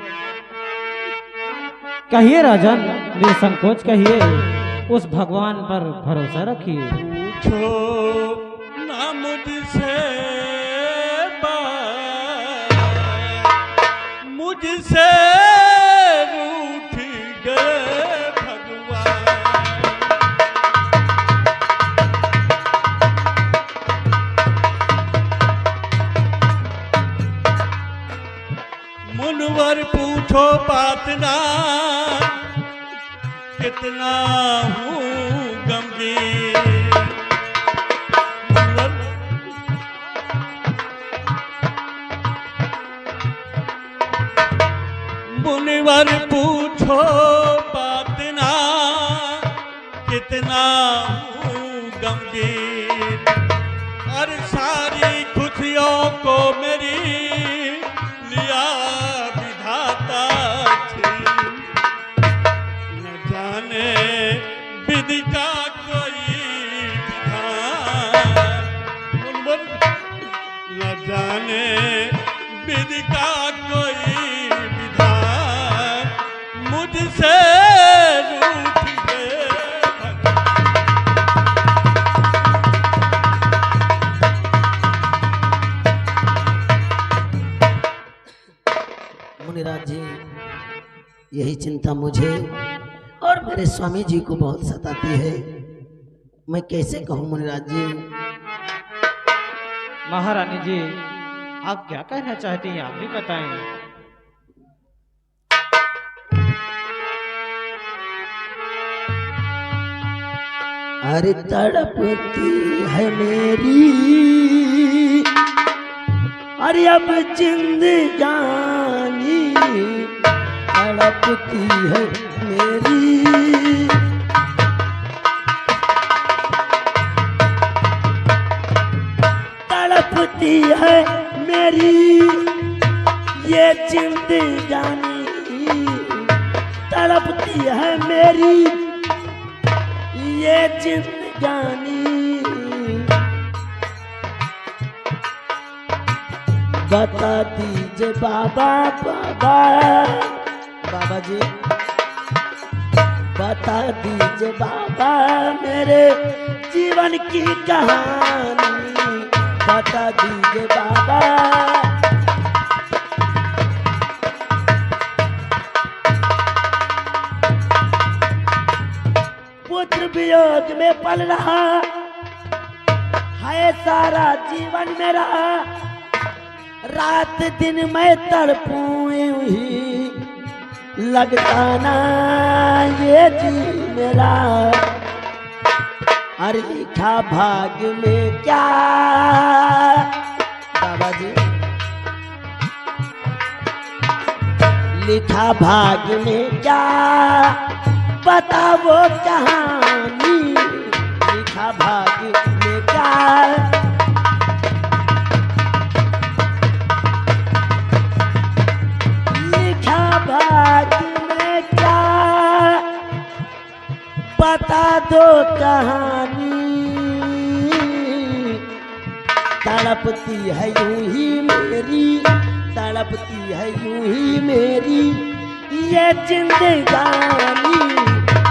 कहिए राजन, निसंकोच कहिए, उस भगवान पर भरोसा रखिए। पूछो ना मुझसे मुझसे रूठ गए भगवान। मुनवर पूछो बात ना, कितना हूँ गमगीन। मुनिवर पूछो बात ना, कितना हूँ गमगीन। और सारी खुशियों को मेरी लिया विधाता छीन। न जाने विधि का कोई विधान। न जाने विधि का कोई मुझसे रूठ गए मुनिराज जी, यही चिंता मुझे और मेरे स्वामी जी को बहुत सताती है। मैं कैसे कहूँ मुनिराज जी? महारानी जी, आप क्या कहना चाहती हैं, आप भी बताएं। अरे तड़पती है मेरी, अरे अब जिंदगानी तड़पती है मेरी। तड़पती है मेरी ये जिंदगानी, तड़पती है मेरी ये जिंदगानी। बता दीजिए बाबा, बाबा बाबा जी, बता दीजिए बाबा मेरे जीवन की कहानी। बता दीजिए बाबा। पुत्र वियोग में पल रहा है सारा जीवन मेरा। रात दिन मैं तड़पूं ही, लगता ना ये जी मेरा। अरे लिखा भाग में क्या बाबा जी, लिखा भाग में क्या बता वो कहानी। लिखा भाग में क्या, लिखा भाग में क्या बता दो कहानी, तड़पती है यूं ही मेरी, तड़पती है यूं ही मेरी ये जिंदगानी,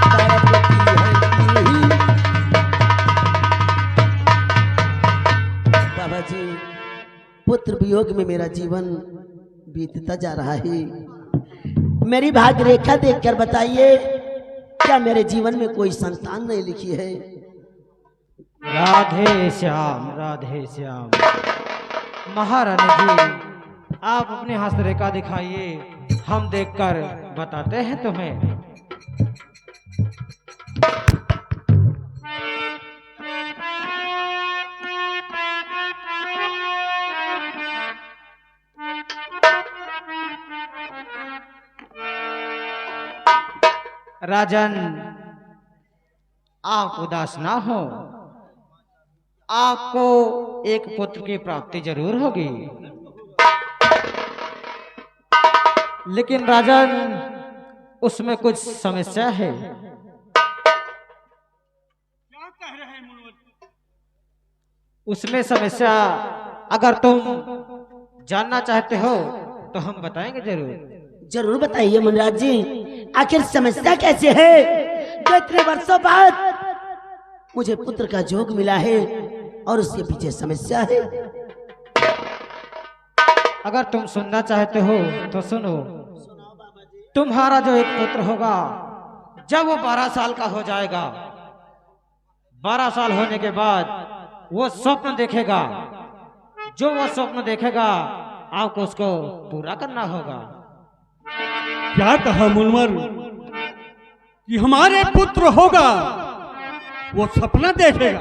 तड़पती है यूं ही। बाबा जी, पुत्र वियोग में मेरा जीवन बीतता जा रहा है। मेरी भाग्य रेखा देखकर बताइए, क्या मेरे जीवन में कोई संतान नहीं लिखी है? राधे श्याम, राधे श्याम। महारानी जी, आप अपने हस्तरेखा दिखाइए, हम देखकर बताते हैं तुम्हें। राजन, आप उदास ना हो, आपको एक पुत्र की प्राप्ति जरूर होगी। लेकिन राजन, उसमें कुछ समस्या है। क्या कह रहे हैं मुनवर? उसमें समस्या अगर तुम जानना चाहते हो तो हम बताएंगे जरूर। जरूर बताइए मुनिराज जी, आखिर समस्या कैसे है जो इतने वर्षों बाद मुझे पुत्र का जोग मिला है और उसके पीछे समस्या है? अगर तुम सुनना चाहते हो तो सुनो। तुम्हारा जो एक पुत्र होगा, जब वो 12 साल का हो जाएगा, 12 साल होने के बाद वो स्वप्न देखेगा। जो वो स्वप्न देखेगा, आपको उसको पूरा करना होगा। क्या कहा मुनवर कि हमारे पुत्र होगा, वो सपना देखेगा?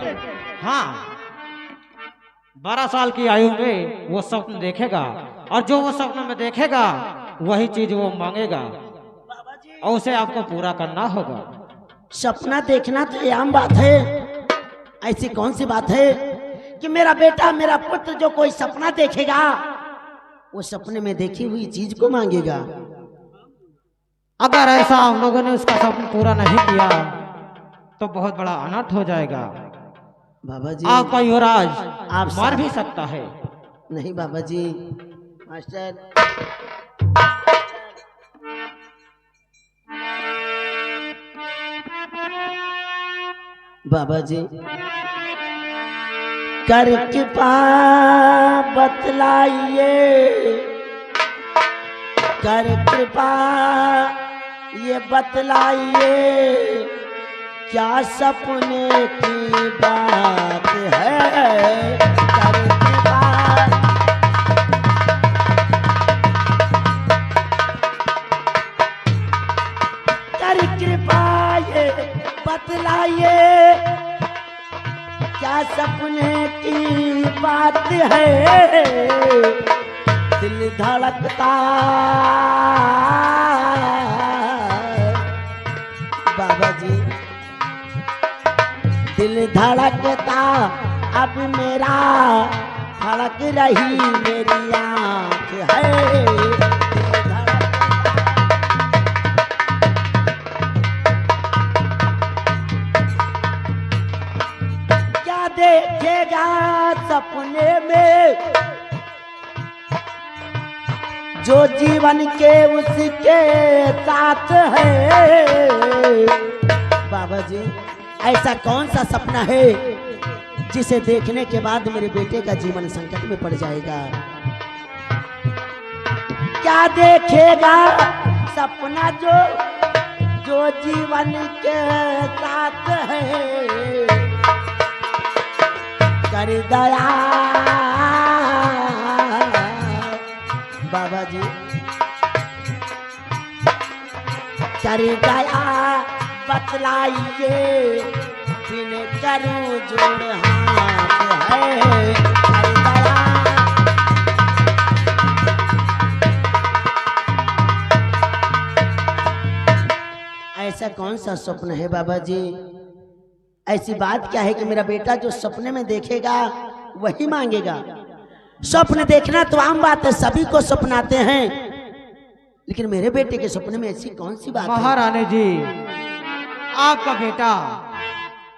हाँ, 12 साल की आयु में वो स्वप्न देखेगा, और जो वो स्वप्न में देखेगा वही चीज वो मांगेगा, और उसे आपको पूरा करना होगा। सपना देखना तो ये आम बात है, ऐसी कौन सी बात है कि मेरा बेटा, मेरा पुत्र जो कोई सपना देखेगा, वो सपने में देखी हुई चीज को मांगेगा? अगर ऐसा हम लोगों ने उसका सपना पूरा नहीं किया तो बहुत बड़ा अनर्थ हो जाएगा। बाबा जी, आपका युवराज आप मर भी सकता है। नहीं बाबा जी, मास्टर, बाबा जी, कर कृपा बतलाइए, कर कृपा ये बतलाइए, क्या सपने की बात है? कर कृपा, कर कृपा ये बतलाइए, क्या सपने की बात है? दिल धड़कता, बाबा जी, दिल धड़कता अब मेरा, धड़क रही मेरी आँख है। दिल धड़कता, क्या देखेगा सपने में जो जीवन के उसके साथ है? बाबा जी, ऐसा कौन सा सपना है जिसे देखने के बाद मेरे बेटे का जीवन संकट में पड़ जाएगा? क्या देखेगा सपना जो जो जीवन के साथ है? कर दया बाबा जी, कर दया बतलाइए, बिन करूं जोड़ हाथ है। कर दया, ऐसा कौन सा स्वप्न है बाबा जी? ऐसी बात क्या है कि मेरा बेटा जो सपने में देखेगा वही मांगेगा? स्वप्न देखना तो आम बात है, सभी को सपनाते हैं, लेकिन मेरे बेटे के सपने में ऐसी कौन सी बात है? महारानी जी, आपका बेटा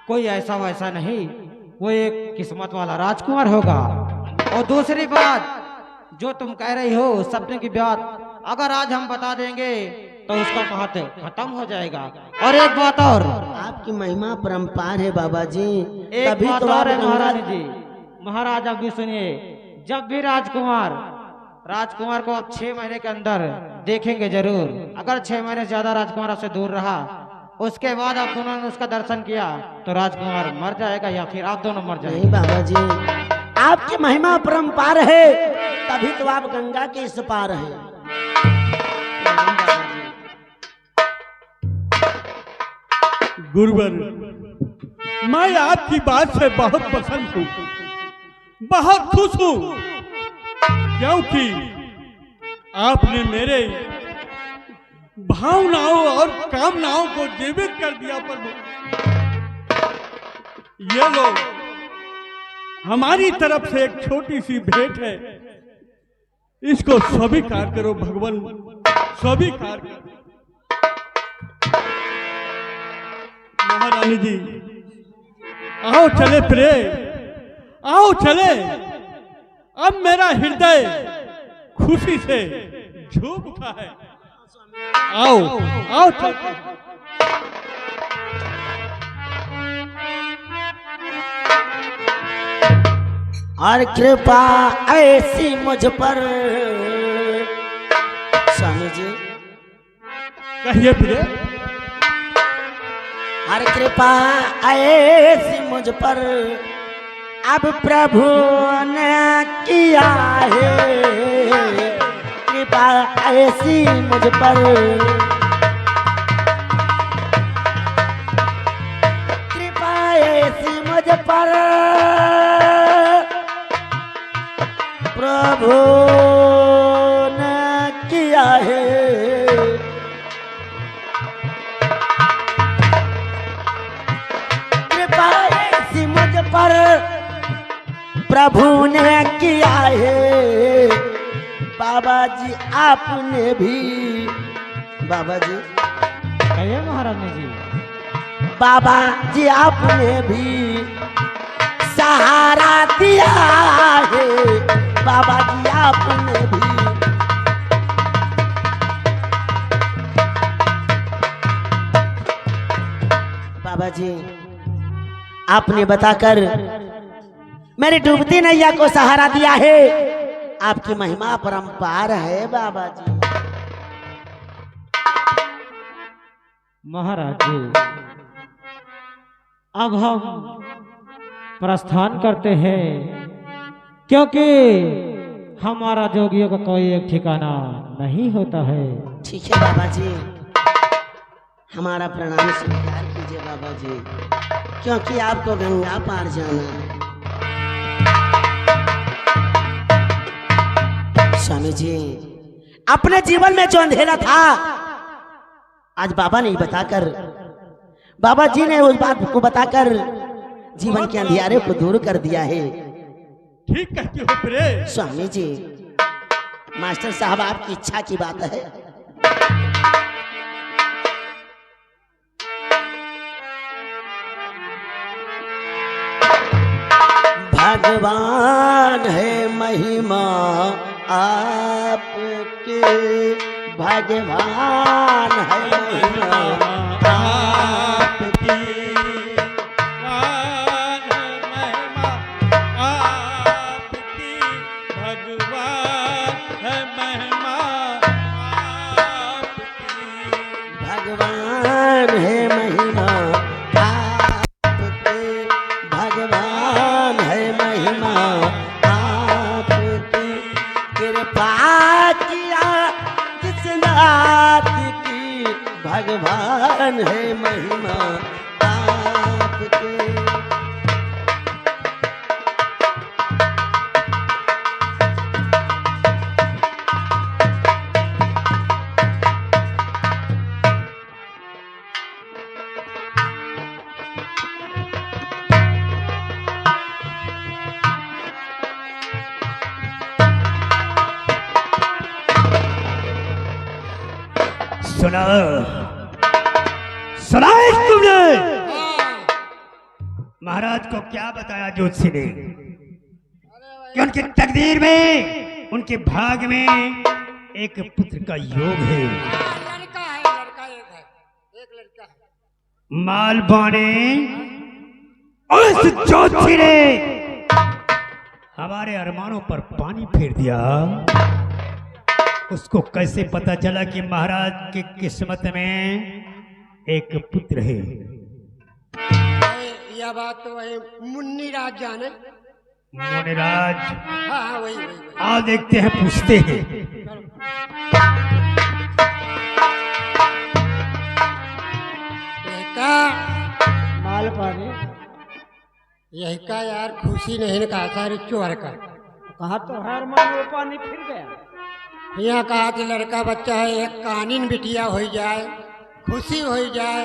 कोई ऐसा वैसा नहीं, वो एक किस्मत वाला राजकुमार होगा। और दूसरी बात जो तुम कह रही हो सपने की बात, अगर आज हम बता देंगे तो उसका महत्व खत्म हो जाएगा। और एक बात और, आपकी महिमा परंपार है बाबा जी। एक तभी बात तो और आप है गंगा- महारानी जी। महाराज अब भी सुनिए, जब भी राजकुमार को अब 6 महीने के अंदर देखेंगे जरूर। अगर 6 महीने से ज्यादा राजकुमार आपसे दूर रहा, उसके बाद आप दोनों ने उसका दर्शन किया तो राजकुमार मर जाएगा या फिर आप दोनों मर जाएंगे। नहीं बाबा जी, आपकी महिमा परंपार है, तभी तो आप गंगा के इस पार हैं। गुरुवर, मैं आपकी बात से बहुत पसंद हूँ, बहुत खुश हूँ, क्योंकि आपने मेरे भावनाओं और कामनाओं को जीवित कर दिया। प्रभु, ये लो, हमारी तरफ से एक छोटी सी भेंट है, इसको स्वीकार करो भगवान, स्वीकार करो। महारानी जी, आओ चले प्रे, आओ चले। अब मेरा हृदय खुशी से झूम उठा है। आओ आओ चलते हैं। और कृपा ऐसी मुझ पर, स्वामी जी कहिए प्रिय। हर कृपा ऐसी मुझ पर अब प्रभु ने किया है। कृपा ऐसी मुझ पर, कृपा ऐसी मुझ पर प्रभु ने किया है। पर प्रभु ने किया है। बाबा जी आपने भी, बाबा जी कहिए महारानी जी। बाबा जी आपने भी सहारा दिया है। बाबा जी आपने भी, बाबा जी आपने बताकर मेरी डूबती नैया को सहारा दिया है। आपकी महिमा परंपार है बाबा जी। महाराज जी, अब हम प्रस्थान करते हैं, क्योंकि हमारा जोगियों का कोई एक ठिकाना नहीं होता है। ठीक है बाबा जी, हमारा प्रणाम स्वीकार कीजिए बाबा जी, क्योंकि आपको गंगा पार जाना है। स्वामी जी, अपने जीवन में जो अंधेरा था आज बाबा ने बताकर, बाबा जी ने उस बात को बताकर जीवन के अंधियारे को दूर कर दिया है। ठीक कहती हो प्रे। स्वामी जी, मास्टर साहब आपकी इच्छा की बात है। भगवान है महिमा आपके, भगवान है महिमा आपकी। भगवान है महिमा आपके, भगवान है महिमा आपकी। कृपा किया जिस नाथ की, भगवान है महिमा आपके। सुनो सुना है तुमने? महाराज को क्या बताया ज्योतिषी ने कि उनकी तकदीर में, उनके भाग में एक पुत्र का योग है। लड़का है, लड़का एक लड़का है। मालवाने उस ज्योतिषी ने हमारे अरमानों पर पानी फेर दिया। उसको कैसे पता चला कि महाराज की किस्मत में एक पुत्र है? यह बात तो वही मुन्नी राज जाने। मुनिराज, हाँ वही। आओ देखते हैं, पूछते हैं। माल पानी यही का यार खुशी नहीं कहा सारे चोर का। कहा तो हर मान वो पानी फिर गया। यहाँ कहा कि लड़का बच्चा है, एक कानीन बिटिया हो जाए, खुशी हो जाए।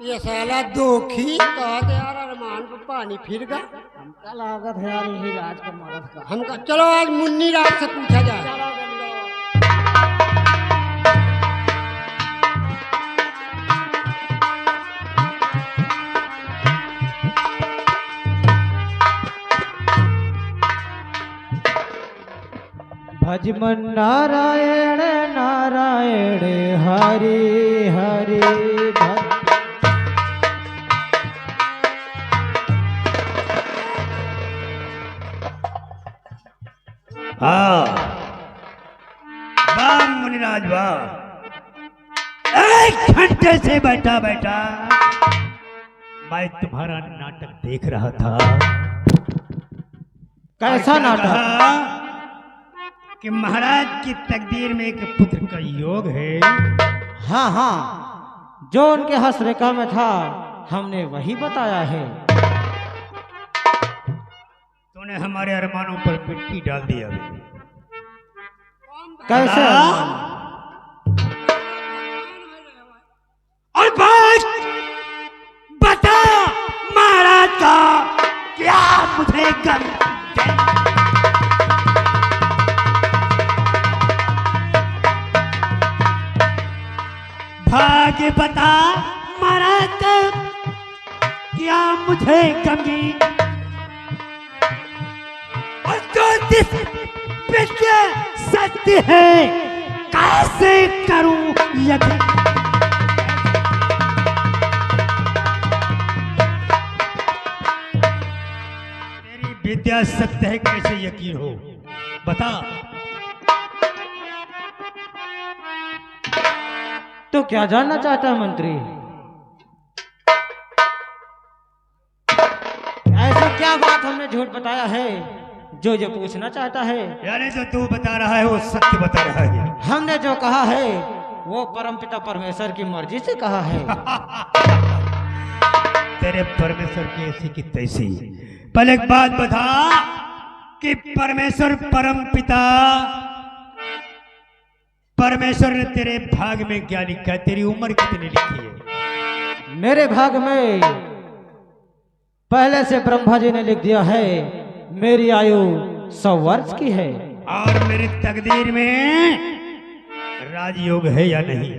ये साला दोखी कहा तो यार अरमान को पानी फिर गया। हमका लागत है यार यही राज का मरद का। हमका चलो आज मुन्नी राज से पूछा जाए। भजमन नारायण नारायण हरि हरि हाँ, वाह मुनिराज वाह। एक घंटे से बैठा बैठा मैं तुम्हारा नाटक देख रहा था। कैसा और क्या नाटक? कहा कि महाराज की तकदीर में एक पुत्र का योग है। हाँ हाँ, जो उनके हस्तरेखा में था हमने वही बताया है। तूने हमारे अरमानों पर मिट्टी डाल दिया। कैसे? और बात बता महाराज का क्या मुझे गम भाग्य बता महाराज का क्या मुझे गमी और ज्योतिष विद्या सत्य है कैसे करूं यकीन। तेरी विद्या सत्य है कैसे यकीन हो बता। तो क्या जानना चाहता है मंत्री? ऐसा क्या बात हमने झूठ बताया है जो ये पूछना चाहता है? यानी जो तू बता रहा है वो सत्य बता रहा है। हमने जो कहा है वो परमपिता परमेश्वर की मर्जी से कहा है। तेरे परमेश्वर की ऐसी की तैसी। पहले एक बात बता कि परमेश्वर परम पिता परमेश्वर ने तेरे भाग में क्या लिखा है? तेरी उम्र कितनी लिखी है? मेरे भाग में पहले से ब्रह्मा जी ने लिख दिया है मेरी आयु 100 वर्ष की है। और मेरी तकदीर में राजयोग है या नहीं?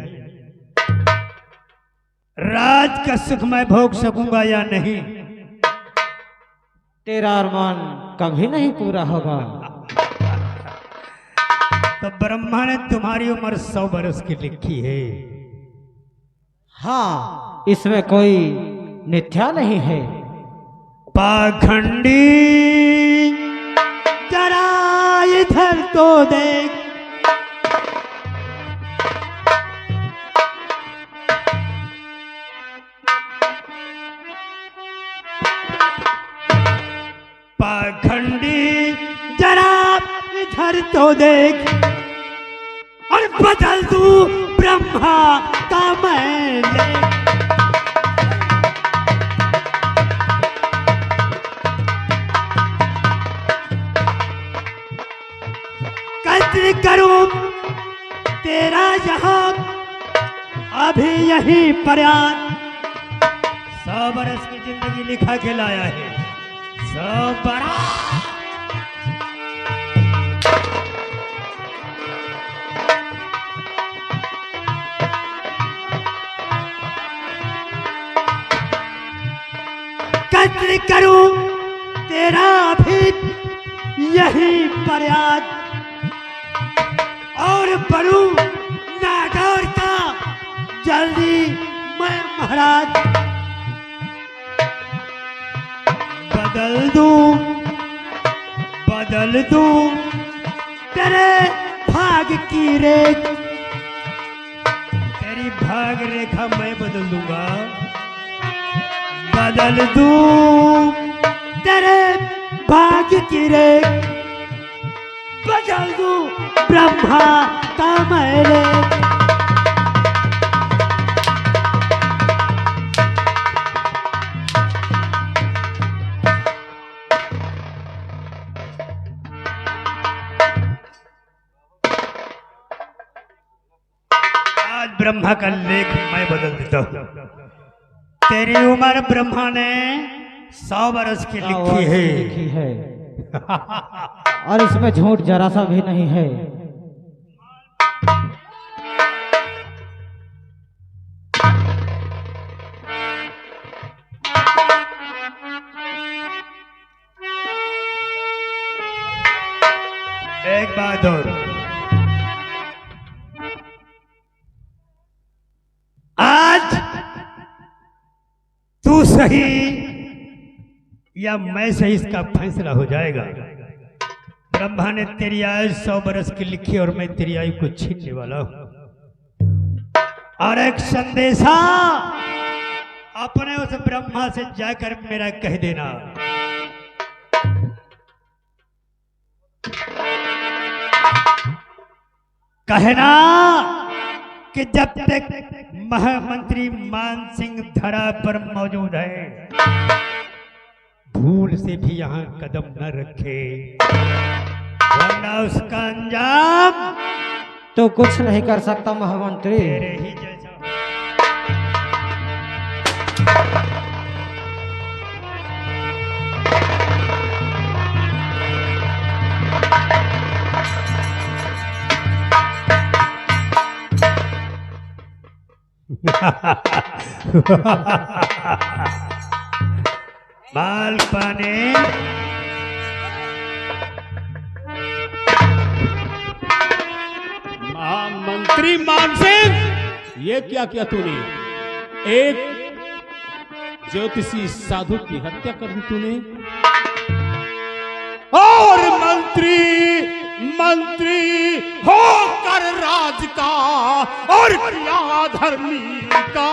राज का सुख मैं भोग सकूंगा या नहीं? तेरा अरमान कभी नहीं पूरा होगा। तो ब्रह्मा ने तुम्हारी उम्र 100 वर्ष की लिखी है। हाँ, इसमें कोई मिथ्या नहीं है। पाखंडी जरा इधर तो देख। पाखंडी जरा इधर तो देख और बदल दूं ब्रह्मा का मैं लेख। कैसे करूं तेरा यहाँ अभी यही प्रयास। 100 बरस की जिंदगी लिखा के लाया है। 100 बरस करूं तेरा भी यही प्रयास और बनूं नागौर का जल्दी मैं महाराज बदल दूं तेरे भाग की रेख, तेरी भाग रेखा मैं बदल दूंगा, बदल दूं तेरे भाग्य की रेख, बदल दूं ब्रह्मा का मैं लेख। आज ब्रह्मा का लेख मैं बदल देता हूँ। तेरी उम्र ब्रह्मा ने 100 बरस की लिखी है और इसमें झूठ जरा सा भी नहीं है। एक बात और, आज तू सही या मैं सही इसका फैसला हो जाएगा। ब्रह्मा ने तेरी आयु 100 बरस की लिखी और मैं तेरी आयु को छीनने वाला हूं। और एक संदेशा अपने उस ब्रह्मा से जाकर मेरा कह देना, कहना कि जब तक महामंत्री मान सिंह धरा पर मौजूद है भूल से भी यहाँ कदम न रखे, वरना उसका अंजाम तो कुछ नहीं कर सकता महामंत्री। तेरे ही जैसा। बाल पाने मंत्री मानसिंह, ये क्या किया तूने? एक ज्योतिषी साधु की हत्या कर दी तूने, और मंत्री होकर राज का और किया धर्मी का।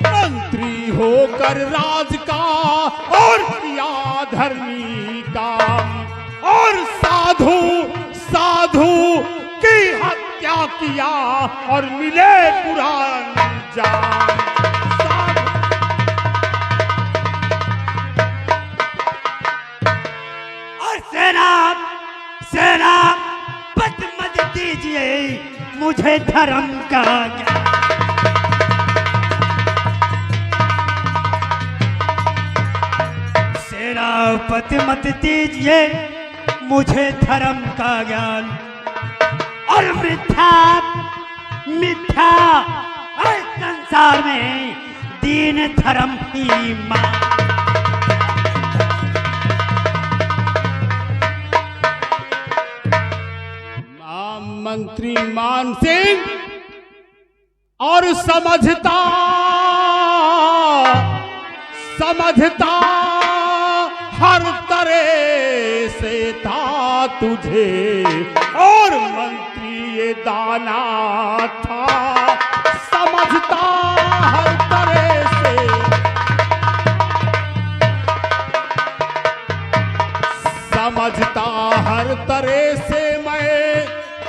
मंत्री होकर राज का और किया धर्मी काम, और साधु की हत्या किया और मिले पुरान जान। और सेना मत दीजिए मुझे धर्म का ज्ञान। सेनापति मत दीजिए मुझे धर्म का ज्ञान, और मिथ्या इस संसार में दीन धर्म ईमान। मंत्री मान सिंह और समझता हर तरह से था तुझे, और मंत्री ये दाना था, समझता हर तरह से, समझता हर तरह से मैं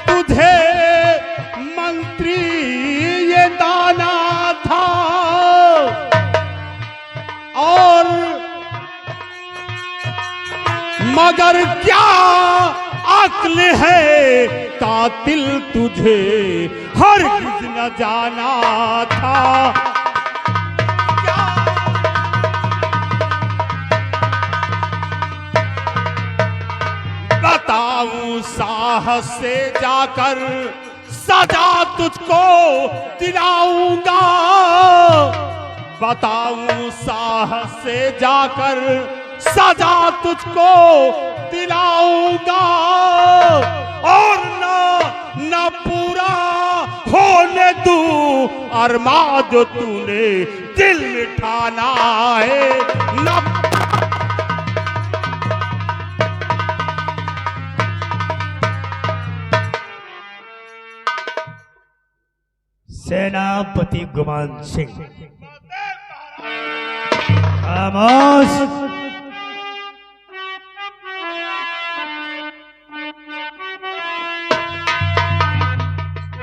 तुझे, मंत्री ये दाना था। और मगर क्या अक्ल है कातिल तुझे हरगिज़ न जाना था। बताऊं साहस से जाकर सजा तुझको दिलाऊंगा, बताऊं साहस से जाकर सजा तुझको दिलाऊंगा, और ना पूरा होने दूं अरमान जो तूने दिल में ठाना है ना। सेनापति गुमान सिंह, खामोश।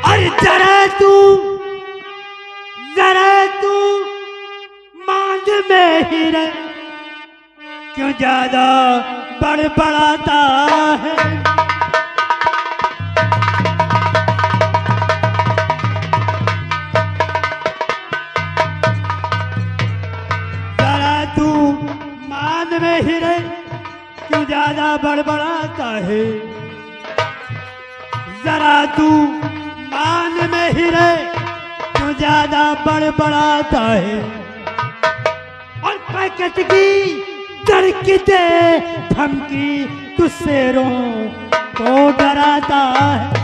अरे जरा तू मांझ में ही रह, क्यों ज्यादा बड़बड़ाता है। जरा तू मांझ में ही रह, क्यों ज्यादा बड़बड़ाता है। जरा तू मान में ही रहे, तू ज्यादा बड़बड़ाता है। और पैकेट की धड़कते धमकी तुझसे रो को डराता है।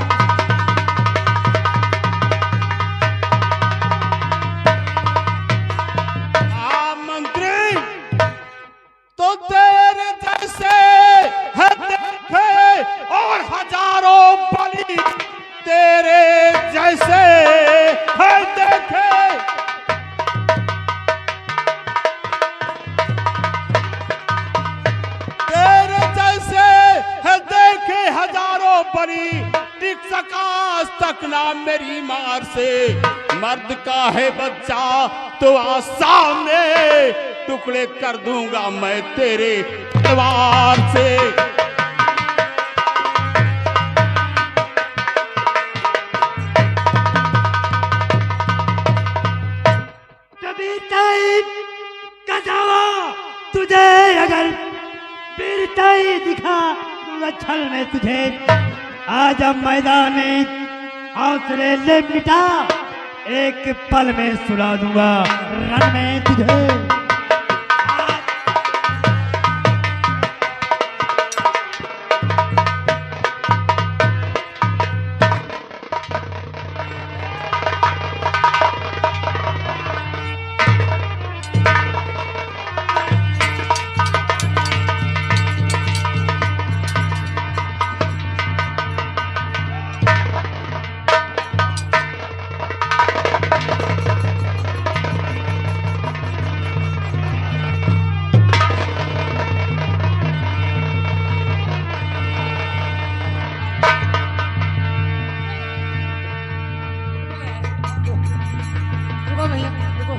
मंत्री तो तेरे जैसे है देखे, और हजारों बलि तेरे जैसे है देखे। तेरे जैसे है देखे हजारों बलि, टिक सका आज तक ना मेरी मार से। मर्द का है बच्चा तो आज सामने, टुकड़े कर दूंगा मैं तेरे तलवार से। तुझे अगर वीरताई दिखा दूंगा छल में तुझे। आज अब मैदान में हौसले ले मिटा, एक पल में सुला दूंगा रण में तुझे। रुको भैया, रुको।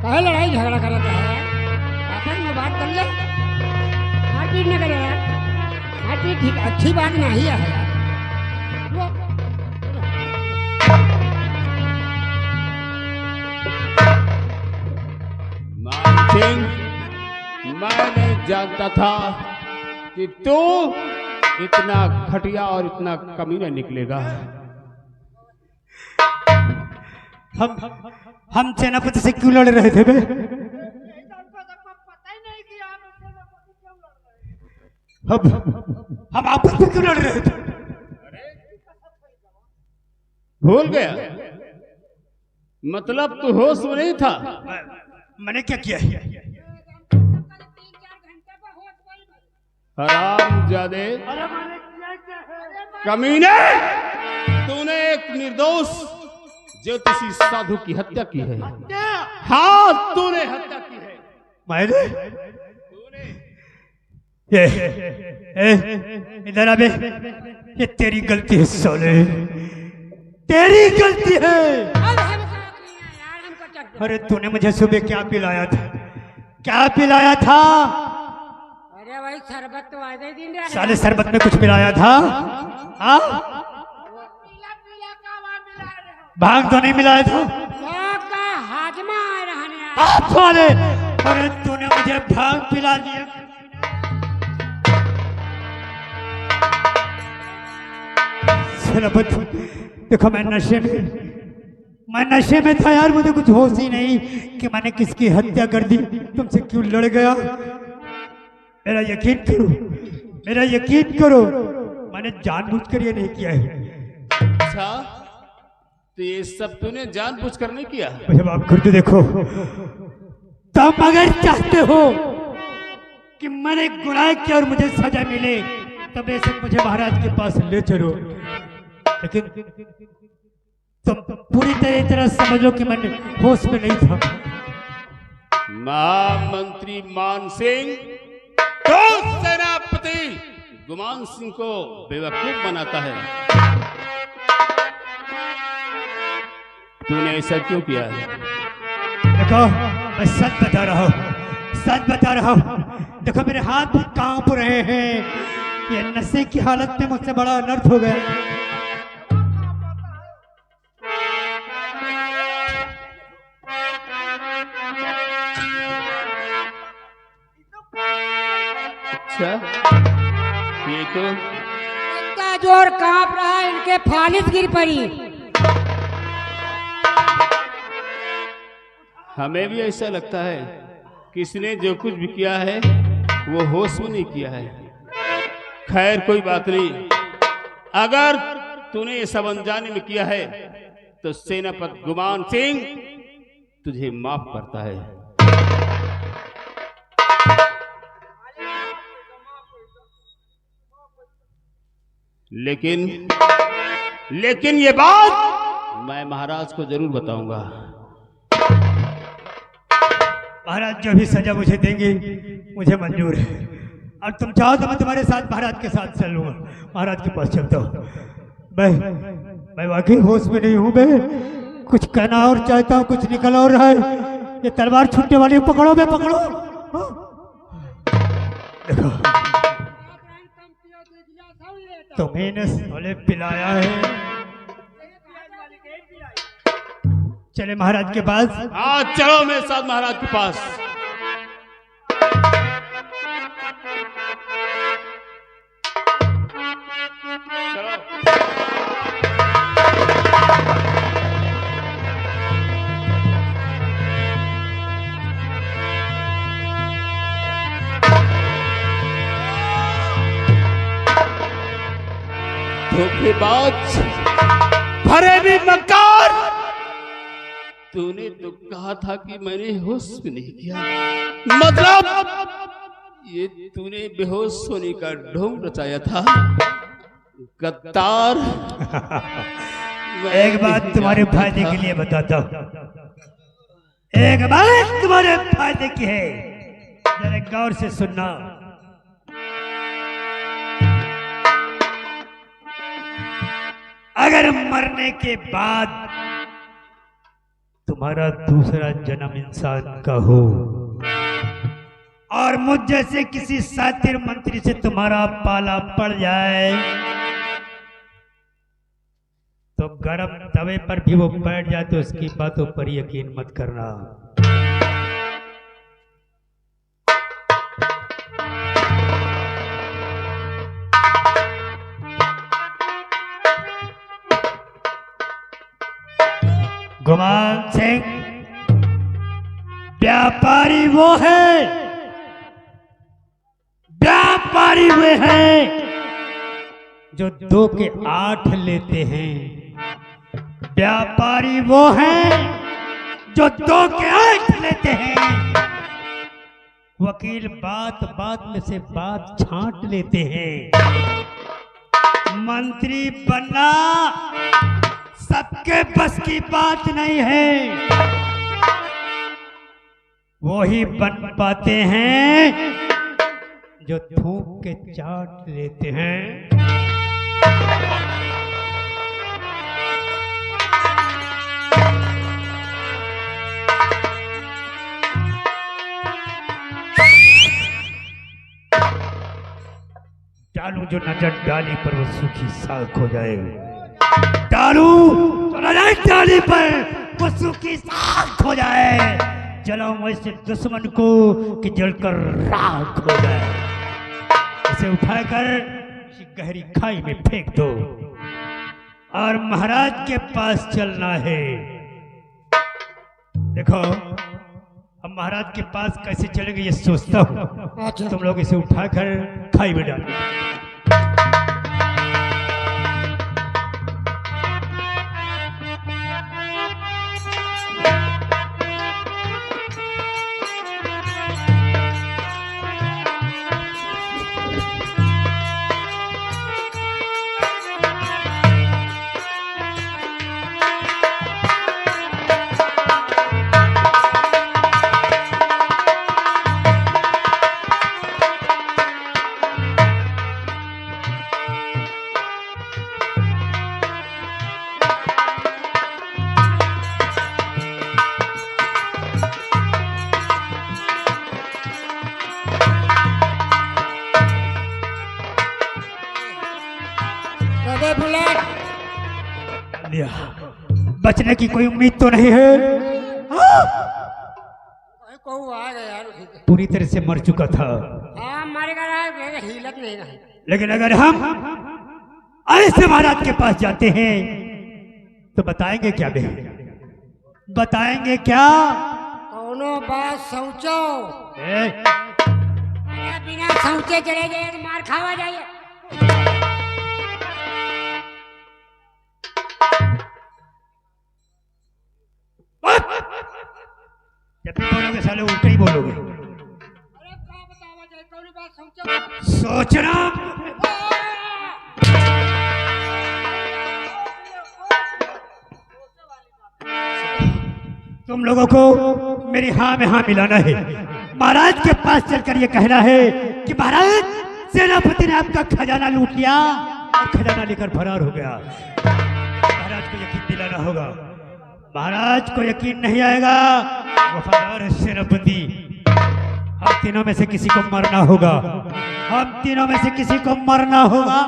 कहे लड़ाई झगड़ा कर रहा है, आपस में बात कर ले, मारपीट न करे यार। मारपीट ठीक अच्छी बात नहीं है यार। मैं नहीं जानता था कि तू इतना घटिया और इतना कमीना निकलेगा। हम सेनापति से क्यों लड़ रहे थे बे? हम आपस में क्यों लड़ रहे थे? भूल गया? मतलब तू होश में नहीं था? मैंने क्या किया है? हरामजादे, कमीने, तूने एक निर्दोष ज्योतिषी साधु की हत्या की है। हाँ, तूने हत्या की है। मैंने? ये इधर अबे, ये तेरी गलती है सोले, तेरी गलती है। अरे तूने मुझे सुबह क्या पिलाया था? क्या पिलाया था? अरे भाई शरबत तो आज ही दिन साले शरबत में कुछ मिलाया था? हाँ? भांग तो नहीं मिलाया था? का हाजमा रहने साले, अरे तूने मुझे भांग पिला दिया। सेनापति, देखो मैं नशे में था यार, मुझे कुछ होश ही नहीं कि मैंने किसकी हत्या कर दी, तुमसे क्यों लड़ गया। मेरा यकीन करो, मैंने जानबूझकर ये नहीं किया है। अच्छा, तो ये सब तूने जानबूझकर नहीं किया? मुझे माफ कर दो। देखो, तुम अगर चाहते हो कि मैंने गुनाह किया और मुझे सजा मिले, तब ऐसे मुझे महाराज के पास ले चलो, लेकिन तुम पूरी तरह समझ लो कि मैंने होश में नहीं था। महामंत्री मान सिंह तो सेनापति गुमान सिंह को बेवकूफ बनाता है। तूने ऐसा क्यों किया है? देखो, मैं सच बता रहा हूँ। देखो, मेरे हाथ भी कांप रहे हैं। ये नशे की हालत में मुझसे बड़ा अनर्थ हो गया। अच्छा, ये तो इनका जोर कांप रहा है, इनके फालिस गिर पड़ी। हमें भी ऐसा लगता है किसने जो कुछ भी किया है वो होश में नहीं किया है। खैर कोई बात नहीं, अगर तूने ये सब अनजाने में किया है तो सेनापति गुमान सिंह तुझे माफ करता है। लेकिन ये बात मैं महाराज को जरूर बताऊंगा। महाराज जो भी सजा मुझे देंगे मुझे मंजूर है, और तुम चाहो तो मैं तुम्हारे साथ महाराज के साथ चल लूंगा। महाराज के पास चलता हूँ। मैं वाकई होश में नहीं हूँ। मैं कुछ कहना और चाहता हूँ, कुछ निकल और रहा है। ये तलवार छूटने वाली, पकड़ो, मैं पकड़ो। देखो, तुम्हें ने सोले पिलाया है। चले महाराज के पास। हाँ चलो मेरे साथ महाराज के पास। चलो। धोखेबाज, फरेबी, मक्कार, तूने तो कहा था कि मैंने होश में नहीं किया, मतलब ये तूने बेहोश होने का ढोंग रचाया था। गद्दार। एक बात तुम्हारे फायदे के लिए बताता हूँ, एक बात तुम्हारे फायदे की है, जरा गौर से सुनना। अगर मरने के बाद तुम्हारा दूसरा जन्म इंसान का हो और मुझ जैसे किसी सातिर मंत्री से तुम्हारा पाला पड़ जाए, तो गरम तवे पर भी वो बैठ जाए तो उसकी बातों पर यकीन मत करना। गुमान सिंह व्यापारी वो है, व्यापारी वे हैं जो 2 के 8 लेते हैं। व्यापारी वो हैं जो 2 के 8 लेते हैं। वकील बात बात में से बात छांट लेते हैं। मंत्री बनना सबके बस की बात नहीं है। वो ही बन पाते हैं जो थूक के चाट लेते हैं। डालू जो नजर डाली पर वो सूखी साख हो जाए। डालू तो नजर डाली पर वो सूखी साख हो जाए। जलाऊं ऐसे दुश्मन को कि जलकर राख हो जाए। इसे उठाकर गहरी खाई में फेंक दो। और महाराज के पास चलना है। देखो हम महाराज के पास कैसे चलेंगे ये सोचता हूँ। अच्छा। तुम लोग इसे उठाकर खाई में डालो। अबे बुलेट, लिया। बचने की कोई उम्मीद तो नहीं है। कहू आ गया यार उसी से। पूरी तरह से मर चुका था। हाँ मरेगा ना, हिलत नहीं रहा। लेकिन अगर हम ऐसे महाराज के पास जाते हैं तो बताएंगे क्या बे? बताएंगे क्या? कौनो बात सोचो। ए, अरे बिना सोचे चले गए तो मार खावा जाइए। जब भी बोलोगे साले उल्टे ही बोलोगे। अरे क्या बतावा जाए, कौनो बात सोचो। सोचना। तुम लोगों को मेरी हाँ में हाँ मिलाना है। महाराज के पास चलकर ये कहना है कि महाराज सेनापति ने आपका खजाना लूट लिया और खजाना लेकर फरार हो गया। महाराज को यकीन दिलाना होगा। महाराज को यकीन नहीं आएगा। वफादार सेनापति, हम तीनों में से किसी को मरना होगा। हम तीनों में से किसी को मरना होगा।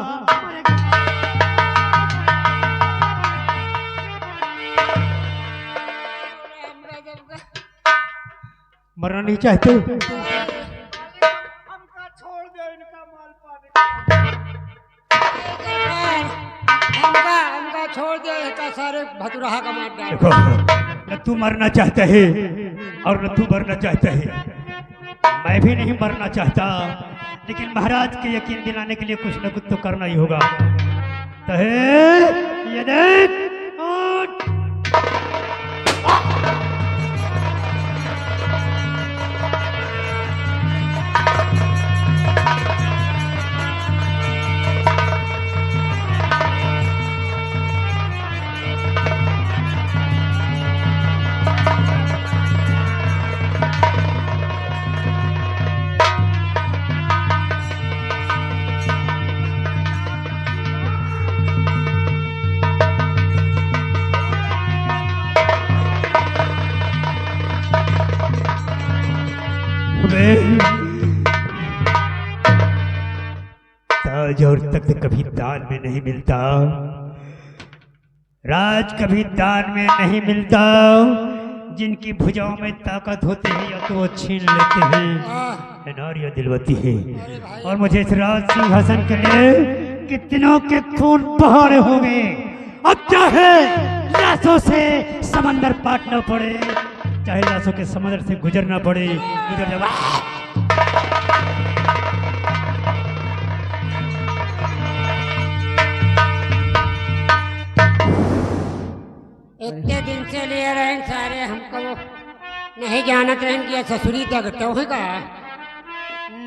मरना नहीं चाहते? हमका छोड़ दे, का सारे भतुरहा का मार डाल। देखो, न तू मरना चाहता है और न तू मरना चाहता है। मैं भी नहीं मरना चाहता, लेकिन महाराज के यकीन दिलाने के लिए कुछ न कुछ तो करना ही होगा। तो ये देख, ताज और तख्त कभी दान में नहीं मिलता। राज कभी दान में नहीं मिलता। जिनकी भुजाओं में ताकत होती है या तो वो छीन लेते हैं, नारियां दिलवाती है। और मुझे इस राज सिंहासन के लिए कितनों के खून बहाने होंगे। अब चाहे लाशों से समंदर पाटना पड़े, चाहे लाशों के समंदर से गुजरना पड़े, गुजर जावा। इतने दिन से लिए रहे सारे, हमको नहीं जानत रहे कि ससुरी तक तो है का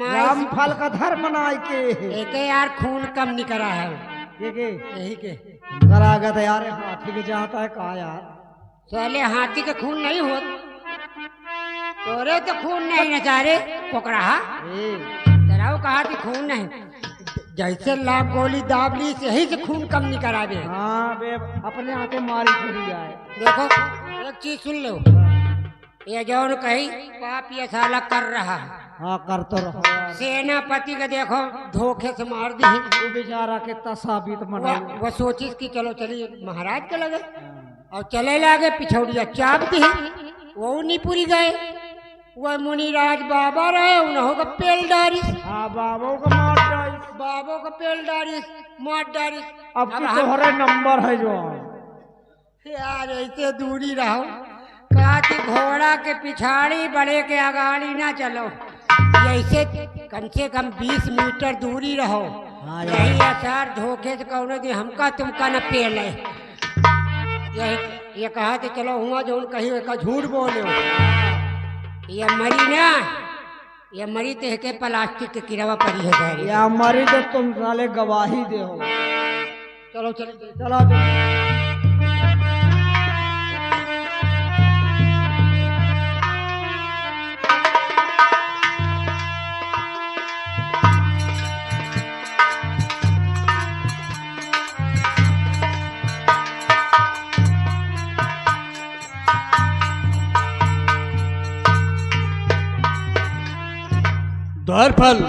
राम फल का धर्म बनाए के एक यार खून कम नहीं करा है। के यही के करागा तो यार हाथी के जाता है कहा यार। साले हाथी के खून नहीं होत, तोरे तो खून नहीं नचारे पकड़ा तेरा कहा कि खून नहीं। जैसे लाख गोली दाब ली यही से खून कम नहीं करावे। हाँ बे अपने हाथे मारी खुली जाए। देखो एक चीज सुन लो, ये जौन कही पाप ये साला कर रहा है। हाँ कर तो रहो। सेनापति का देखो धोखे से मार दी। वो बेचारा कितना साबित मना। वो सोचिस कि चलो चलिए महाराज के लगे और चले लागे पिछौड़िया चाप दी, वो नहीं पूरी गए। वह मुनिराज बाबा रहे, उन्होंने पेल डारी। हाँ बाबा का मार डारी। बाबू को पेल डारी मार डारी। अब की तोहरे नंबर है जो यार ऐसे दूरी रहो, कहा कि घोड़ा के पिछाड़ी बड़े के अगाड़ी ना चलो, ऐसे कम से कम 20 मीटर दूरी रहो। यही असर धोखे से कहो दी हमका तुमका न पेल है। ये कहा तो चलो हुआ जो कही का झूठ बोलो। ये मरी ना, ये मरी तो के प्लास्टिक के किरवा पड़ी है जाए। या मरी तो तुम साले गवाही दे हो। चलो चलो चलो द्वारपाल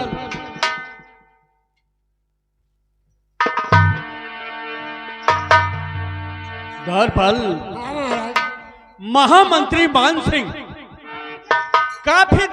महामंत्री मान सिंह काफी